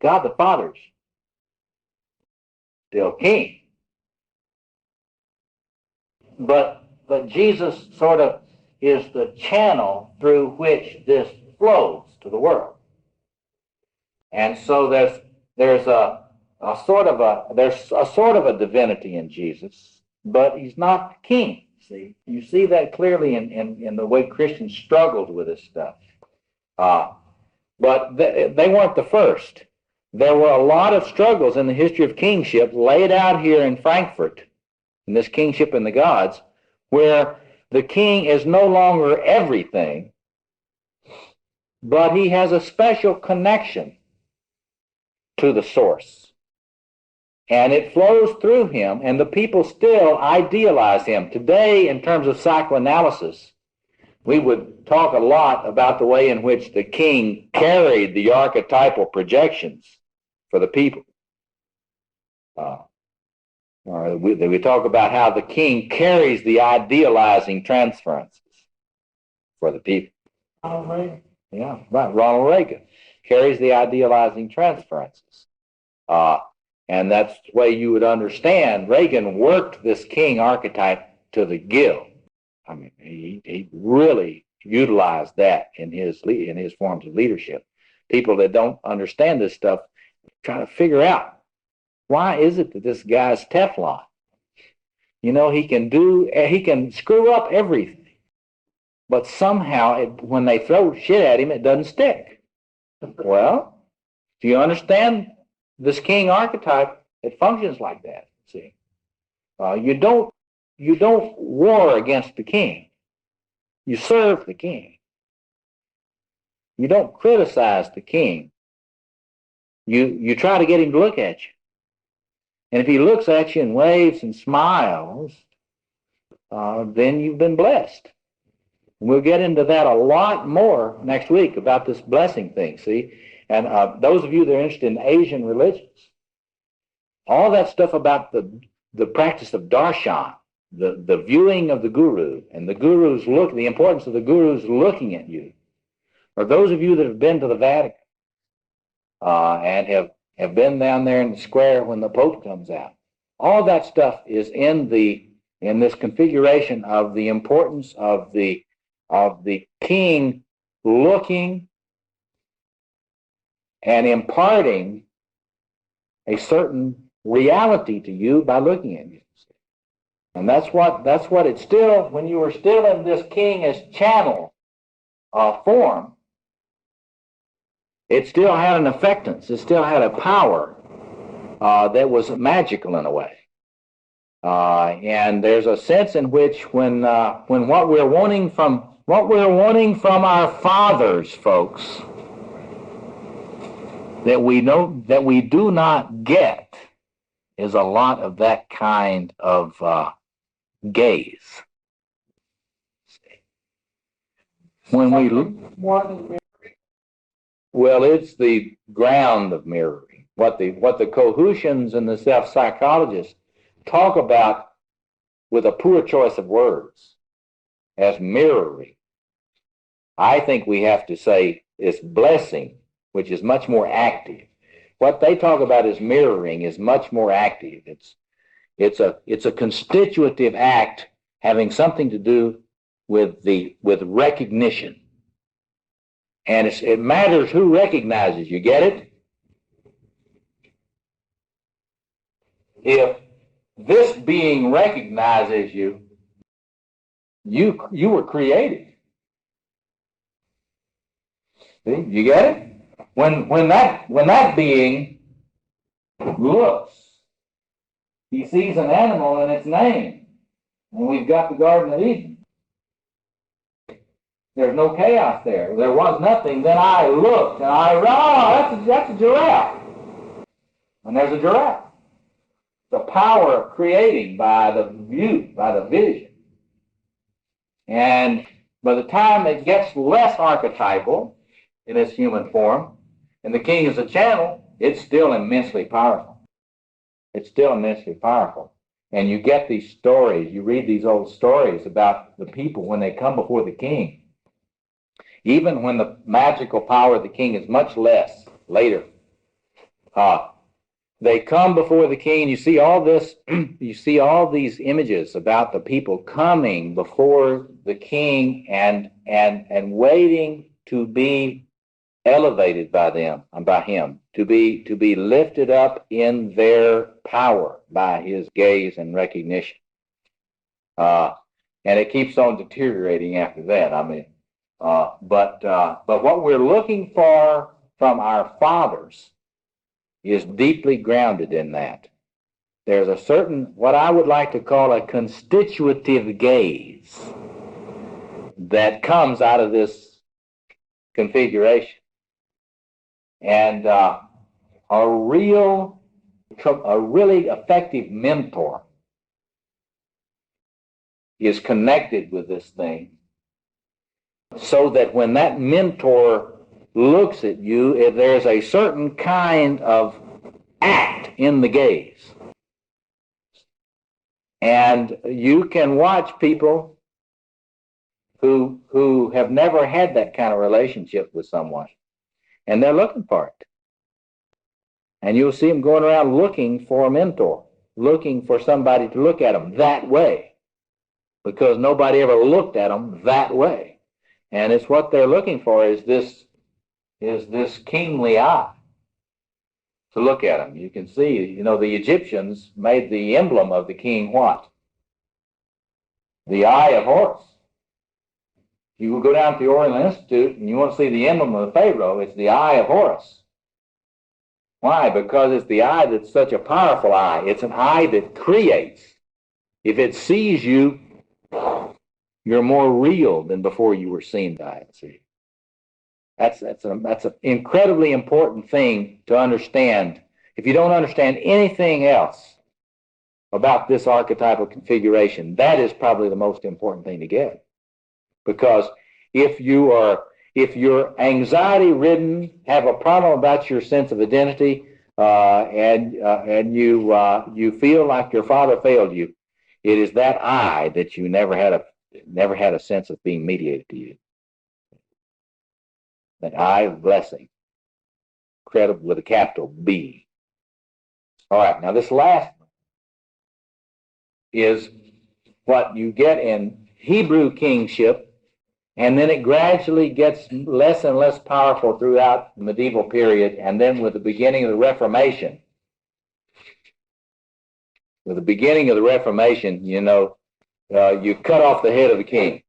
God the Father's still King, but Jesus sort of is the channel through which this flows to the world. And so there's a sort of a divinity in Jesus, but he's not the king. See, you see that clearly in the way Christians struggled with this stuff. But they weren't the first. There were a lot of struggles in the history of kingship laid out here in Frankfurt, in this Kingship and the Gods, where the king is no longer everything, but he has a special connection to the source. And it flows through him, and the people still idealize him. Today, in terms of psychoanalysis, we would talk a lot about the way in which the king carried the archetypal projections for the people. We talk about how the king carries the idealizing transferences for the people. Yeah, right. Ronald Reagan carries the idealizing transferences. And that's the way you would understand. Reagan worked this king archetype to the gill. I mean, he really utilized that in his forms of leadership. People that don't understand this stuff try to figure out, why is it that this guy's Teflon? You know, he can screw up everything, but somehow when they throw shit at him, it doesn't stick. Well, do you understand this king archetype? It functions like that. See, you don't war against the king. You serve the king. You don't criticize the king. You try to get him to look at you. And if he looks at you and waves and smiles, then you've been blessed. And we'll get into that a lot more next week about this blessing thing, see? And those of you that are interested in Asian religions, all that stuff about the practice of darshan, the viewing of the guru, and the importance of the guru's looking at you, or those of you that have been to the Vatican and have been down there in the square when the Pope comes out. All that stuff is in this configuration of the importance of the king looking and imparting a certain reality to you by looking at you. And that's what it's still, when you were still in this king as channel form, it still had an effectiveness. It still had a power that was magical in a way. And there's a sense in which when what we're wanting from our fathers, folks, that we do not get, is a lot of that kind of gaze. When we look. Well, it's the ground of mirroring. What the Cohoutians and the self-psychologists talk about with a poor choice of words as mirroring. I think we have to say it's blessing, which is much more active. What they talk about as mirroring is much more active. It's a constitutive act having something to do with recognition. And it matters who recognizes you. Get it? If this being recognizes you, you were created. See? You get it? When that being looks, he sees an animal and its name. And we've got the Garden of Eden. There's no chaos there. There was nothing. Then I looked, and that's a giraffe. And there's a giraffe. The power of creating by the view, by the vision. And by the time it gets less archetypal in its human form, and the king is a channel, it's still immensely powerful. It's still immensely powerful. And you get these stories, you read these old stories about the people when they come before the king. Even when the magical power of the king is much less later, they come before the king. You see all this, you see all these images about the people coming before the king and waiting to be elevated by them and by him, to be lifted up in their power by his gaze and recognition. And it keeps on deteriorating after that. I mean, but what we're looking for from our fathers is deeply grounded in that. There's a certain, what I would like to call a constitutive gaze that comes out of this configuration. And a really effective mentor is connected with this thing, so that when that mentor looks at you, there's a certain kind of act in the gaze. And you can watch people who have never had that kind of relationship with someone, and they're looking for it. And you'll see them going around looking for a mentor, looking for somebody to look at them that way, because nobody ever looked at them that way. And it's what they're looking for is this kingly eye to look at them. You can see, you know, the Egyptians made the emblem of the king what? The eye of Horus. You will go down to the Oriental Institute and you want to see the emblem of the Pharaoh, it's the eye of Horus. Why? Because it's the eye that's such a powerful eye. It's an eye that creates. If it sees you, you're more real than before you were seen by it. See? That's an incredibly important thing to understand. If you don't understand anything else about this archetypal configuration, that is probably the most important thing to get. Because if you're anxiety-ridden, have a problem about your sense of identity, and you feel like your father failed you, it is that I that you never had a sense of being mediated to you. That I of blessing, credible with a capital B. All right, now this last one is what you get in Hebrew kingship, and then it gradually gets less and less powerful throughout the medieval period, and then with the beginning of the Reformation. With the beginning of the Reformation, you know, you cut off the head of the king.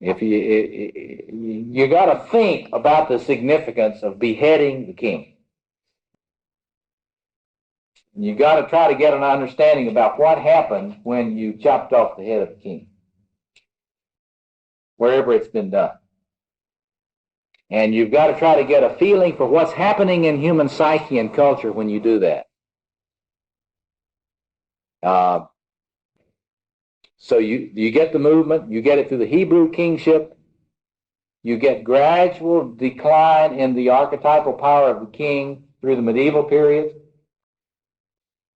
If you got to think about the significance of beheading the king. You got to try to get an understanding about what happened when you chopped off the head of the king, wherever it's been done. And you've got to try to get a feeling for what's happening in human psyche and culture when you do that. So you get the movement, you get it through the Hebrew kingship, you get gradual decline in the archetypal power of the king through the medieval period,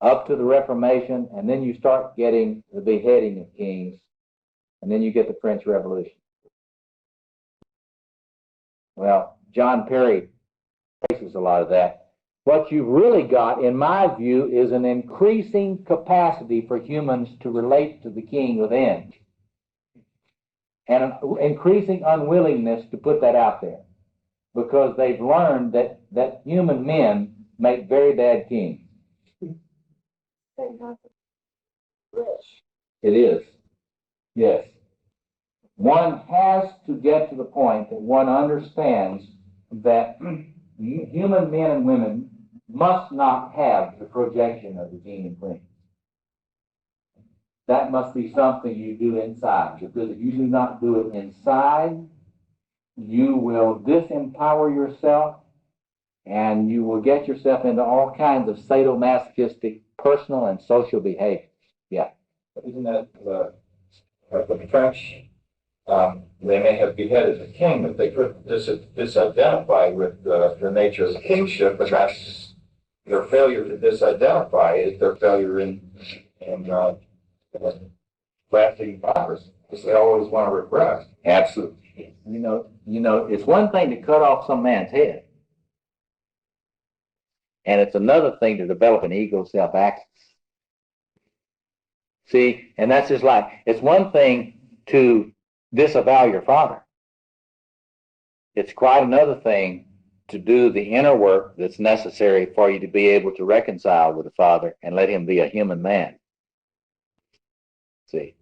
up to the Reformation, and then you start getting the beheading of kings, and then you get the French Revolution. Well, John Perry traces a lot of that. What you've really got, in my view, is an increasing capacity for humans to relate to the king within, and an increasing unwillingness to put that out there, because they've learned that human men make very bad kings. It is. Yes. One has to get to the point that one understands that human men and women must not have the projection of the king and queen. that must be something you do inside. Because if you do not do it inside, you will disempower yourself and you will get yourself into all kinds of sadomasochistic personal and social behaviors. Yeah. Isn't that the French? They may have beheaded the king, but they couldn't disidentify with the nature of the kingship, but that's their failure to disidentify is their failure in lasting powers, because they always want to repress. Absolutely. You know, it's one thing to cut off some man's head, and it's another thing to develop an ego self-access. See, and that's just like, it's one thing to disavow your father. It's quite another thing to do the inner work that's necessary for you to be able to reconcile with the father and let him be a human man. See,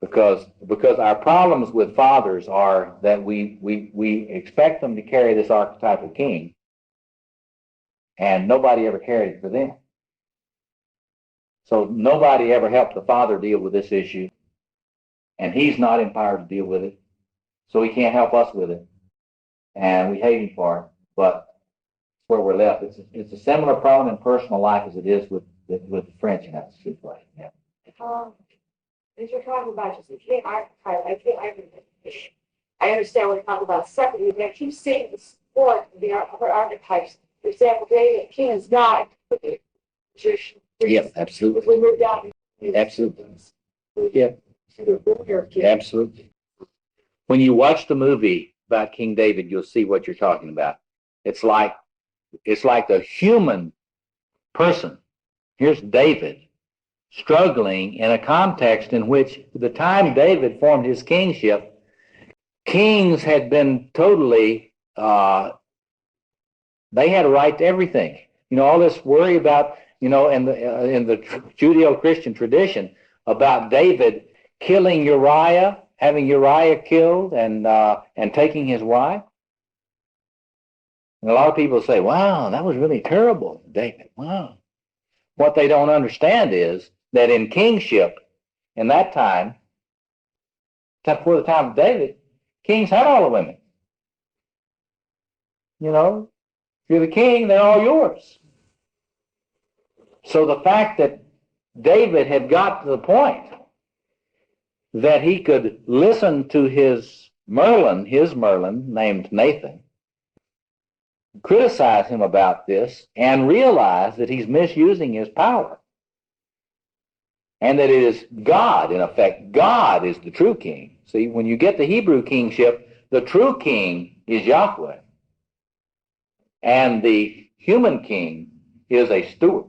because our problems with fathers are that we expect them to carry this archetypal king, and nobody ever carried it for them. So nobody ever helped the father deal with this issue, and he's not empowered to deal with it, so he can't help us with it, and we hate him for it. But where we're left, it's a similar problem in personal life as it is with the French, and that's a good way. Yeah. As you're talking about just the king archetype, I understand when you talk about separately, but I keep seeing the support of the archetypes. For example, David King is not magician. Yeah, absolutely. If we move down, Absolutely. Yeah. Absolutely. When you watch the movie about King David, you'll see what you're talking about. It's like a human person. Here's David struggling in a context in which, the time David formed his kingship, kings had been totally, they had a right to everything. You know, all this worry about, you know, in the Judeo-Christian tradition about David killing Uriah, having Uriah killed, and taking his wife. And a lot of people say, wow, that was really terrible, David. Wow. What they don't understand is that in kingship, in that time, before the time of David, kings had all the women. You know, if you're the king, they're all yours. So the fact that David had got to the point that he could listen to his Merlin named Nathan, criticize him about this, and realize that he's misusing his power. And that it is God, in effect, God is the true king. See, when you get the Hebrew kingship, the true king is Yahweh. And the human king is a steward.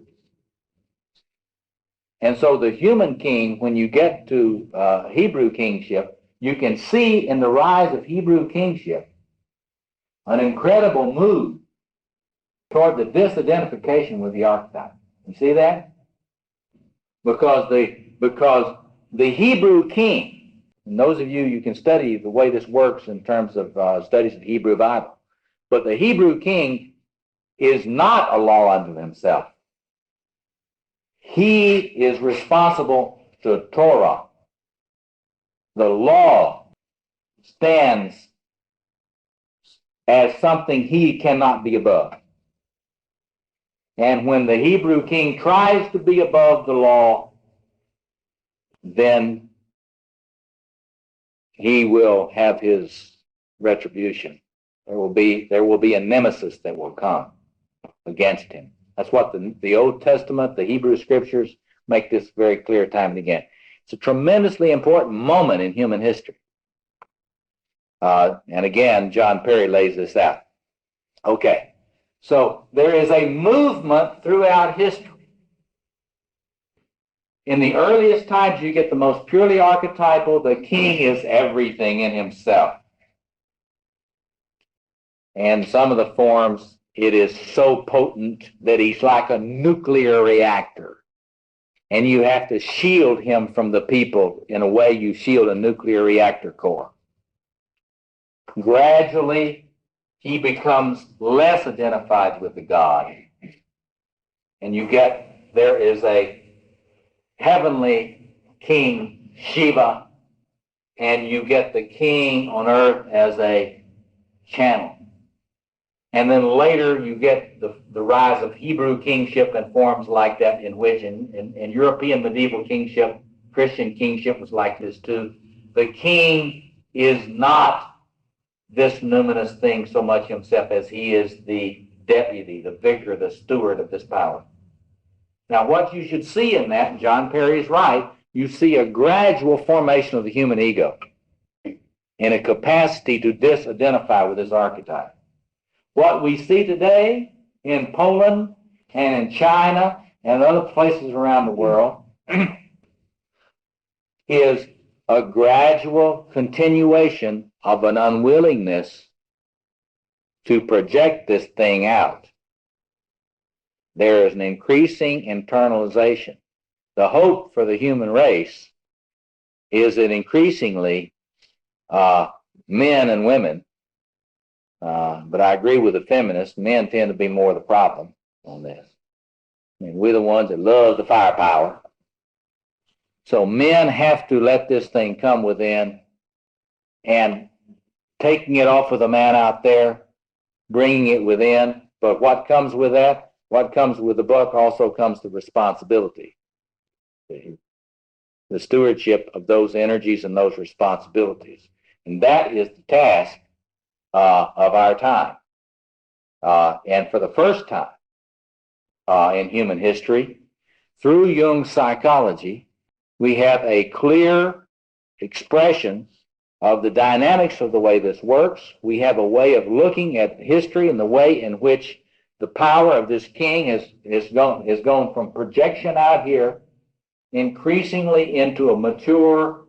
And so the human king, when you get to Hebrew kingship, you can see in the rise of Hebrew kingship an incredible move toward the disidentification with the archetype. You see that? Because the Hebrew king, and those of you can study the way this works in terms of studies of the Hebrew Bible, but the Hebrew king is not a law unto himself. He is responsible to Torah. The law stands as something he cannot be above. And when the Hebrew king tries to be above the law, then he will have his retribution. There will be a nemesis that will come against him. That's what the Old Testament, the Hebrew Scriptures make this very clear time and again. It's a tremendously important moment in human history. And again, John Perry lays this out. Okay, so there is a movement throughout history. In the earliest times, you get the most purely archetypal. The king is everything in himself. And some of the forms, it is so potent that he's like a nuclear reactor. And you have to shield him from the people in a way you shield a nuclear reactor core. Gradually, he becomes less identified with the God. And there is a heavenly King Shiva, and you get the king on earth as a channel. And then later you get the rise of Hebrew kingship and forms like that, in which in European medieval kingship, Christian kingship was like this too. The king is not this numinous thing so much himself as he is the deputy, the vicar, the steward of this power. Now what you should see in that, and John Perry is right, you see a gradual formation of the human ego and a capacity to disidentify with this archetype. What we see today in Poland and in China and other places around the world is a gradual continuation of an unwillingness to project this thing out. There is an increasing internalization. The hope for the human race is that increasingly men and women, but I agree with the feminists, men tend to be more the problem on this. I mean, we're the ones that love the firepower. So men have to let this thing come within, and taking it off of the man out there, bringing it within. But what comes with that? What comes with the buck also comes the responsibility. The stewardship of those energies and those responsibilities. And that is the task of our time. And for the first time in human history, through Jung's psychology, we have a clear expression of the dynamics of the way this works. We have a way of looking at history and the way in which the power of this king has gone from projection out here increasingly into a mature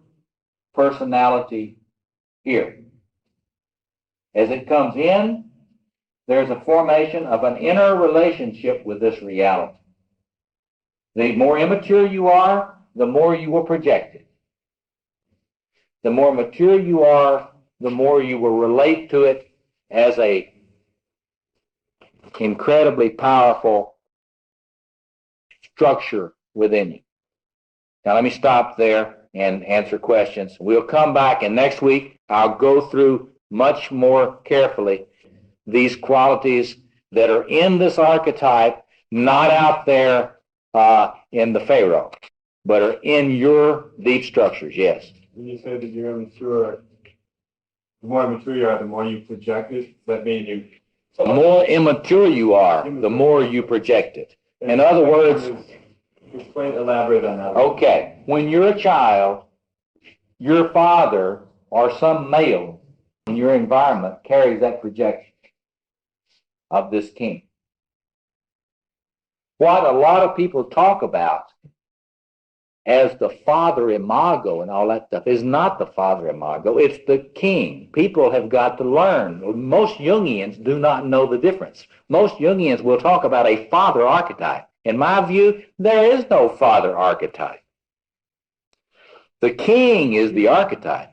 personality here. As it comes in, there's a formation of an inner relationship with this reality. The more immature you are, the more you will project it. The more mature you are, the more you will relate to it as a incredibly powerful structure within you. Now let me stop there and answer questions. We'll come back, and next week I'll go through much more carefully these qualities that are in this archetype, not out there in the Pharaoh, but are in your deep structures, yes. When you say that you're immature, the more immature you are, the more you project it. Does that mean you... The more immature you are, the more you project it. In other words... Explain, elaborate on that. Okay. When you're a child, your father or some male in your environment carries that projection of this king. What a lot of people talk about as the father imago and all that stuff is not the father imago, it's the king. People have got to learn. Most Jungians do not know the difference. Most Jungians will talk about a father archetype. In my view, there is no father archetype. The king is the archetype.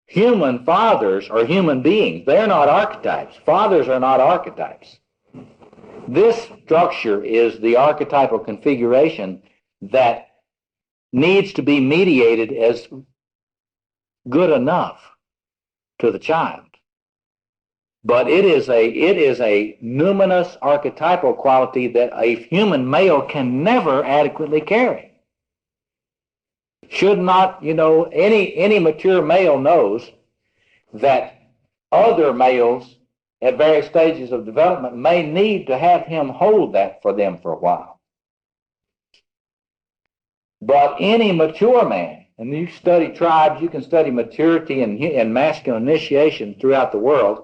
Human fathers are human beings. They're not archetypes. Fathers are not archetypes. This structure is the archetypal configuration that needs to be mediated as good enough to the child. But it is a numinous archetypal quality that a human male can never adequately carry. Should not, any mature male knows that other males at various stages of development may need to have him hold that for them for a while. But any mature man, and you study tribes, you can study maturity and masculine initiation throughout the world.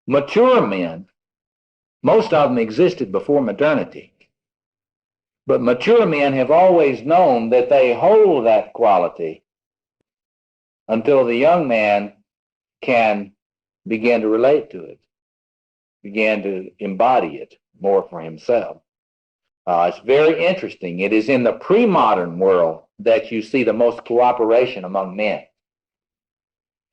Mature men, most of them existed before modernity, but mature men have always known that they hold that quality until the young man can begin to relate to it, begin to embody it more for himself. It's very interesting. It is in the pre-modern world that you see the most cooperation among men,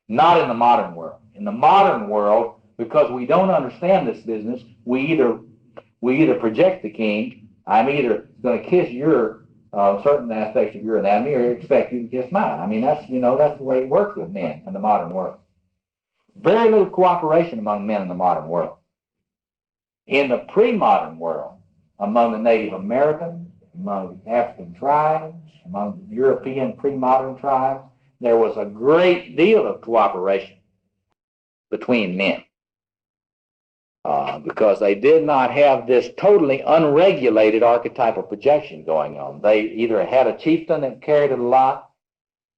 not in the modern world. In the modern world, because we don't understand this business, we either project the king. I'm either going to kiss your certain aspects of your anatomy are expected to just mine. I mean, that's the way it works with men in the modern world. Very little cooperation among men in the modern world. In the pre-modern world, among the Native Americans, among the African tribes, among the European pre-modern tribes, there was a great deal of cooperation between men. Because they did not have this totally unregulated archetypal projection going on. They either had a chieftain that carried it a lot,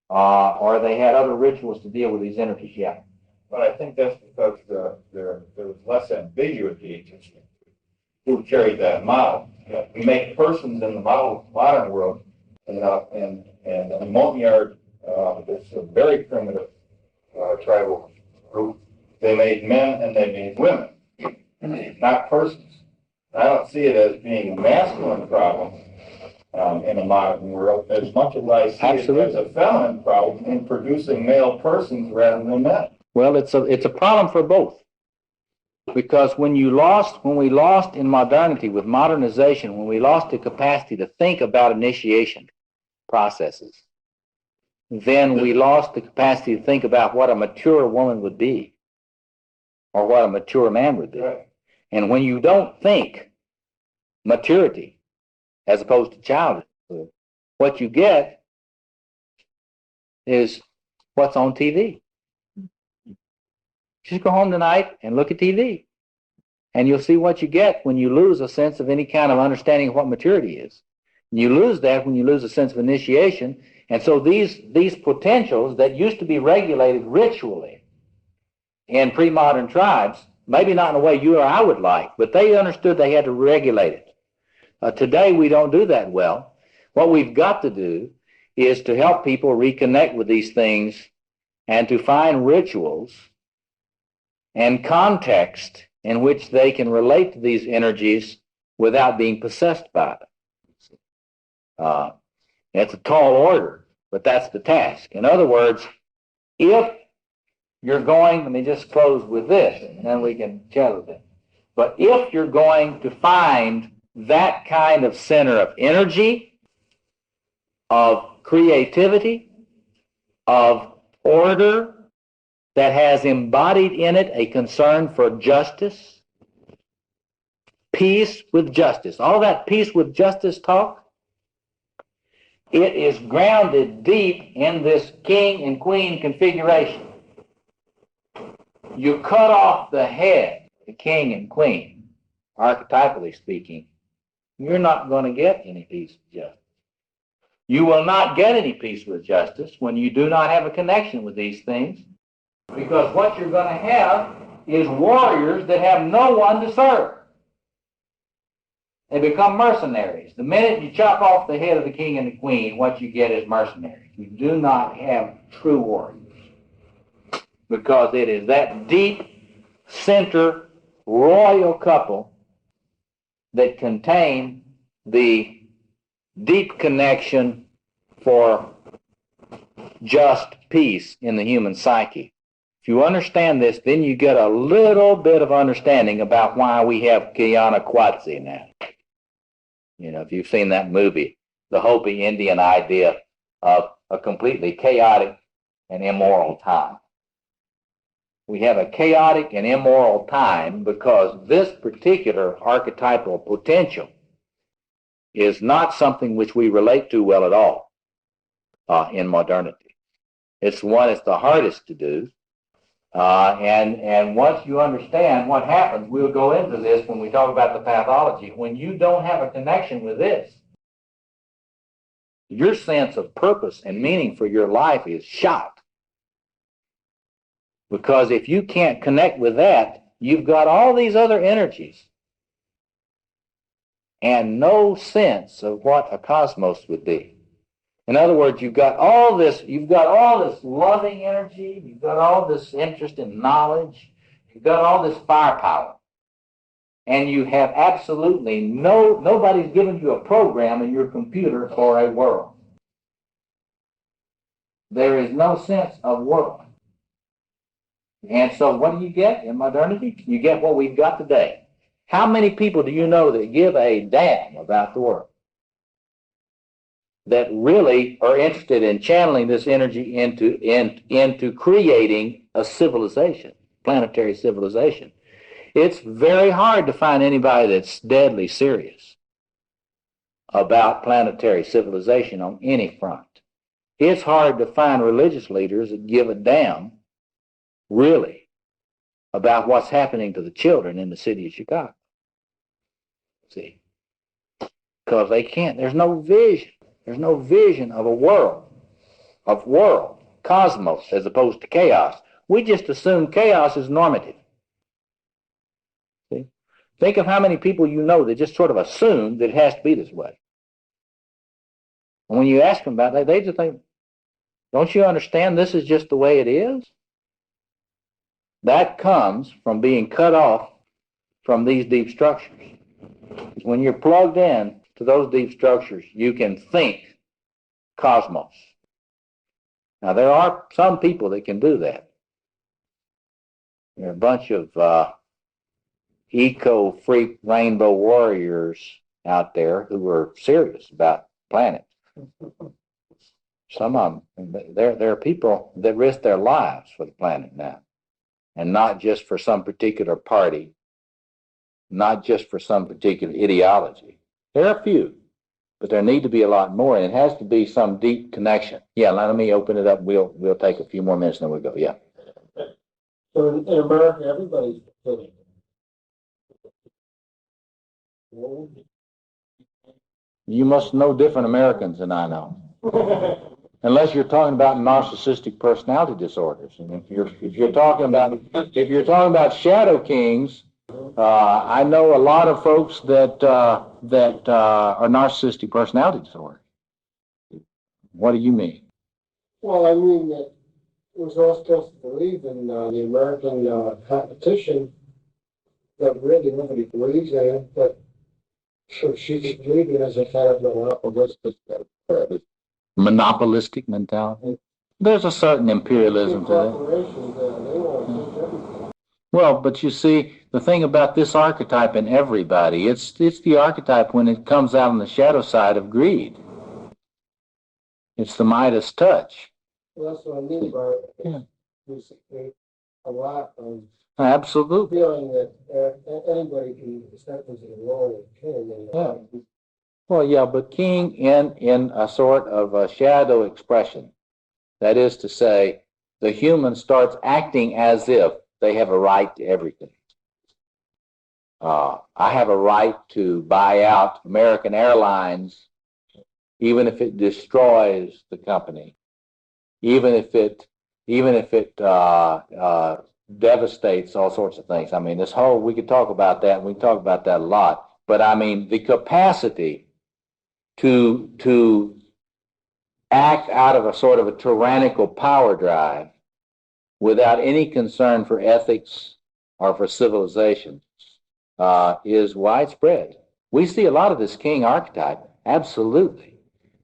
or they had other rituals to deal with these energies. Yeah. But I think that's because there was less ambiguity to who carried that model. We make persons in the modern world, and the Montagnard, it's a very primitive tribal group. They made men and they made women, not persons. I don't see it as being a masculine problem in a modern world as much as I see it as a feminine problem in producing male persons rather than men. Well, it's a problem for both. Because when we lost in modernity with modernization, when we lost the capacity to think about initiation processes, then we lost the capacity to think about what a mature woman would be or what a mature man would be. Right. And when you don't think maturity as opposed to childhood, what you get is what's on TV. Just go home tonight and look at TV. And you'll see what you get when you lose a sense of any kind of understanding of what maturity is. And you lose that when you lose a sense of initiation. And so these potentials that used to be regulated ritually in pre-modern tribes, maybe not in a way you or I would like, but they understood they had to regulate it. Today we don't do that well. What we've got to do is to help people reconnect with these things and to find rituals and context in which they can relate to these energies without being possessed by them. It's a tall order, but that's the task. In other words, if you're going, let me just close with this, and then we can chat with it. But if you're going to find that kind of center of energy, of creativity, of order, that has embodied in it a concern for justice, peace with justice. All that peace with justice talk, it is grounded deep in this king and queen configuration. You cut off the head, the king and queen, archetypally speaking, you're not going to get any peace with justice. You will not get any peace with justice when you do not have a connection with these things. Because what you're going to have is warriors that have no one to serve. They become mercenaries. The minute you chop off the head of the king and the queen, what you get is mercenaries. You do not have true warriors. Because it is that deep center royal couple that contain the deep connection for just peace in the human psyche. If you understand this, then you get a little bit of understanding about why we have Kiana now. You know, if you've seen that movie, the Hopi Indian idea of a completely chaotic and immoral time. We have a chaotic and immoral time because this particular archetypal potential is not something which we relate to well at all in modernity. It's the hardest to do. And once you understand what happens, we'll go into this when we talk about the pathology. When you don't have a connection with this, your sense of purpose and meaning for your life is shot. Because if you can't connect with that, you've got all these other energies and no sense of what a cosmos would be. In other words, you've got all this loving energy, you've got all this interest in knowledge, you've got all this firepower, and you have absolutely nobody's given you a program in your computer for a world. There is no sense of world. And so what do you get in modernity? You get what we've got today. How many people do you know that give a damn about the world? that really are interested in channeling this energy into creating a civilization, planetary civilization. It's very hard to find anybody that's deadly serious about planetary civilization on any front. It's hard to find religious leaders that give a damn, really, about what's happening to the children in the city of Chicago. See? Because they can't. There's no vision. There's no vision of a world, cosmos, as opposed to chaos. We just assume chaos is normative. See? Think of how many people you know that just sort of assume that it has to be this way. And when you ask them about that, they just think, don't you understand this is just the way it is? That comes from being cut off from these deep structures. When you're plugged in to those deep structures, you can think cosmos. Now, there are some people that can do that. There are a bunch of eco-freak rainbow warriors out there who are serious about the planet. Some of them, there are people that risk their lives for the planet now, and not just for some particular party, not just for some particular ideology. There are a few, but there need to be a lot more, and it has to be some deep connection. Yeah, let me open it up. We'll take a few more minutes, and then we'll go. Yeah. So in America, everybody's killing. You must know different Americans than I know. Unless you're talking about narcissistic personality disorders, and if you're talking about shadow kings, I know a lot of folks that are narcissistic personality disorders. What do you mean? Well, I mean that it was all supposed to believe in the American competition that really nobody believes in it, but so she's believing as a kind of monopolistic monopolistic mentality. There's a certain imperialism to that. Well, but you see, the thing about this archetype in everybody, it's the archetype when it comes out on the shadow side of greed. It's the Midas touch. Well, that's what I mean by basically a lot of absolutely feeling that anybody can step into the role of king. Yeah. Well, yeah, but king in a sort of a shadow expression. That is to say, the human starts acting as if they have a right to everything. I have a right to buy out American Airlines, even if it destroys the company, even if it devastates all sorts of things. I mean, we could talk about that, and we can talk about that a lot. But I mean, the capacity to act out of a sort of a tyrannical power drive without any concern for ethics or for civilization is widespread. We see a lot of this king archetype, absolutely,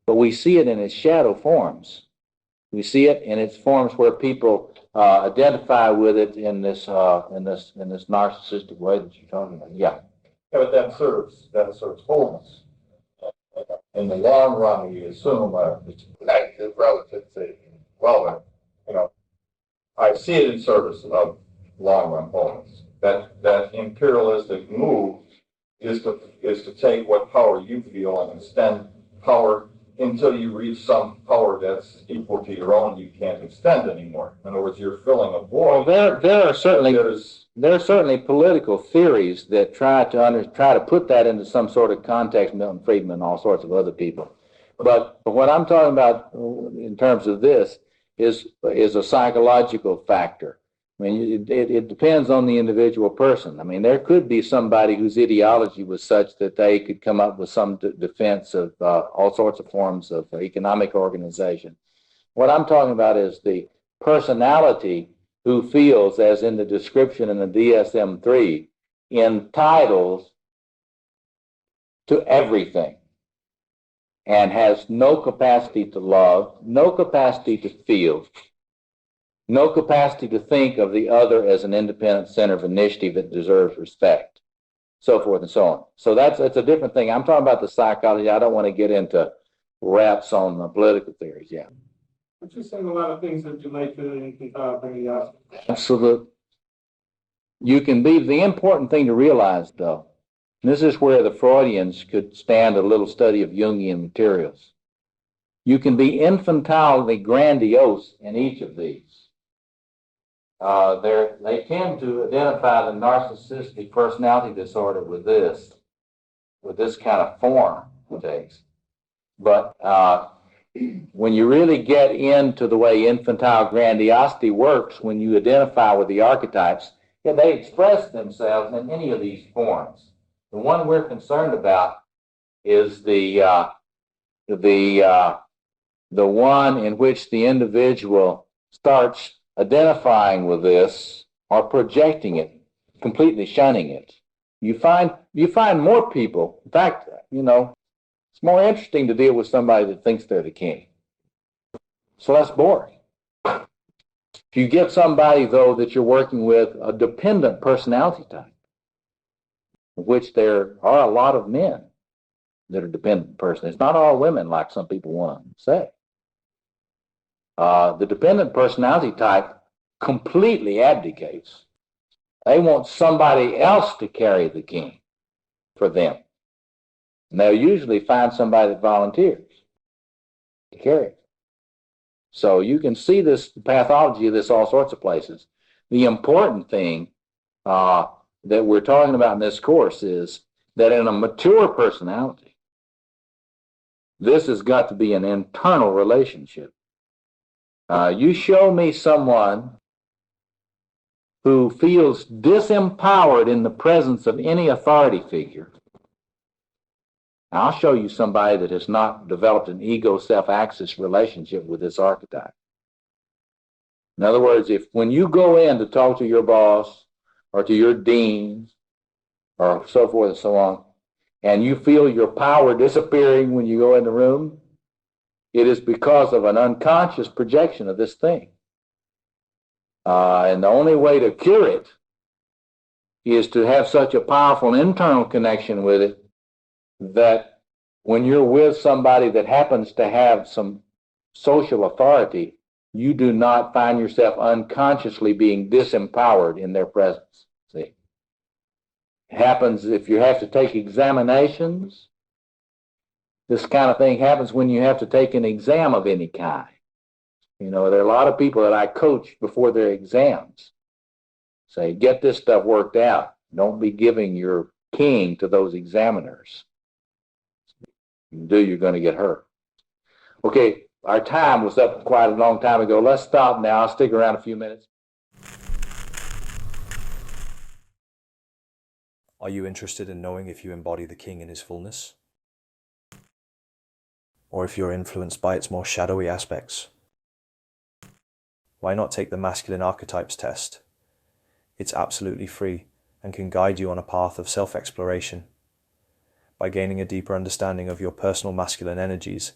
but we see it in its shadow forms. We see it in its forms where people identify with it in this narcissistic way that you're talking about. Yeah. But that serves wholeness. In the long run, we assume it's negative relative to well, I see it in service of long run wholeness. That imperialistic move is to take what power you feel and extend power until you reach some power that's equal to your own. You can't extend anymore. In other words, you're filling a void. Well, there are certainly political theories that try to put that into some sort of context. Milton Friedman and all sorts of other people. But what I'm talking about in terms of this is a psychological factor. I mean, it depends on the individual person. I mean, there could be somebody whose ideology was such that they could come up with some defense of all sorts of forms of economic organization. What I'm talking about is the personality who feels, as in the description in the DSM-3, entitles to everything and has no capacity to love, no capacity to feel, no capacity to think of the other as an independent center of initiative that deserves respect, so forth and so on. So that's a different thing. I'm talking about the psychology. I don't want to get into wraps on the political theories, yeah. But you're saying a lot of things that relate to the infantile grandiosity. Absolutely. You can be, the important thing to realize, though, and this is where the Freudians could stand a little study of Jungian materials. You can be infantilely grandiose in each of these. They tend to identify the narcissistic personality disorder with this kind of form it takes. But when you really get into the way infantile grandiosity works, when you identify with the archetypes, yeah, they express themselves in any of these forms. The one we're concerned about is the one in which the individual starts identifying with this or projecting it, completely shunning it. You find more people. In fact, it's more interesting to deal with somebody that thinks they're the king. It's less boring. If you get somebody, though, that you're working with, a dependent personality type, of which there are a lot of men that are dependent person. It's not all women like some people want to say. The dependent personality type completely abdicates. They want somebody else to carry the king for them. And they'll usually find somebody that volunteers to carry it. So you can see this pathology of this all sorts of places. The important thing that we're talking about in this course is that in a mature personality, this has got to be an internal relationship. You show me someone who feels disempowered in the presence of any authority figure. I'll show you somebody that has not developed an ego-self-axis relationship with this archetype. In other words, if when you go in to talk to your boss or to your deans or so forth and so on, and you feel your power disappearing when you go in the room, it is because of an unconscious projection of this thing. And the only way to cure it is to have such a powerful internal connection with it that when you're with somebody that happens to have some social authority, you do not find yourself unconsciously being disempowered in their presence. See? It happens if you have to take examinations. This kind of thing happens when you have to take an exam of any kind. There are a lot of people that I coach before their exams. Say, get this stuff worked out. Don't be giving your king to those examiners. You do, you're going to get hurt. Okay, our time was up quite a long time ago. Let's stop now. I'll stick around a few minutes. Are you interested in knowing if you embody the king in his fullness? Or if you're influenced by its more shadowy aspects? Why not take the Masculine Archetypes test? It's absolutely free and can guide you on a path of self-exploration. By gaining a deeper understanding of your personal masculine energies,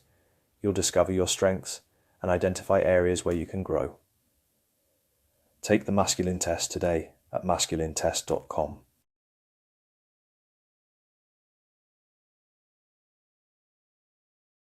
you'll discover your strengths and identify areas where you can grow. Take the masculine test today at masculinetest.com.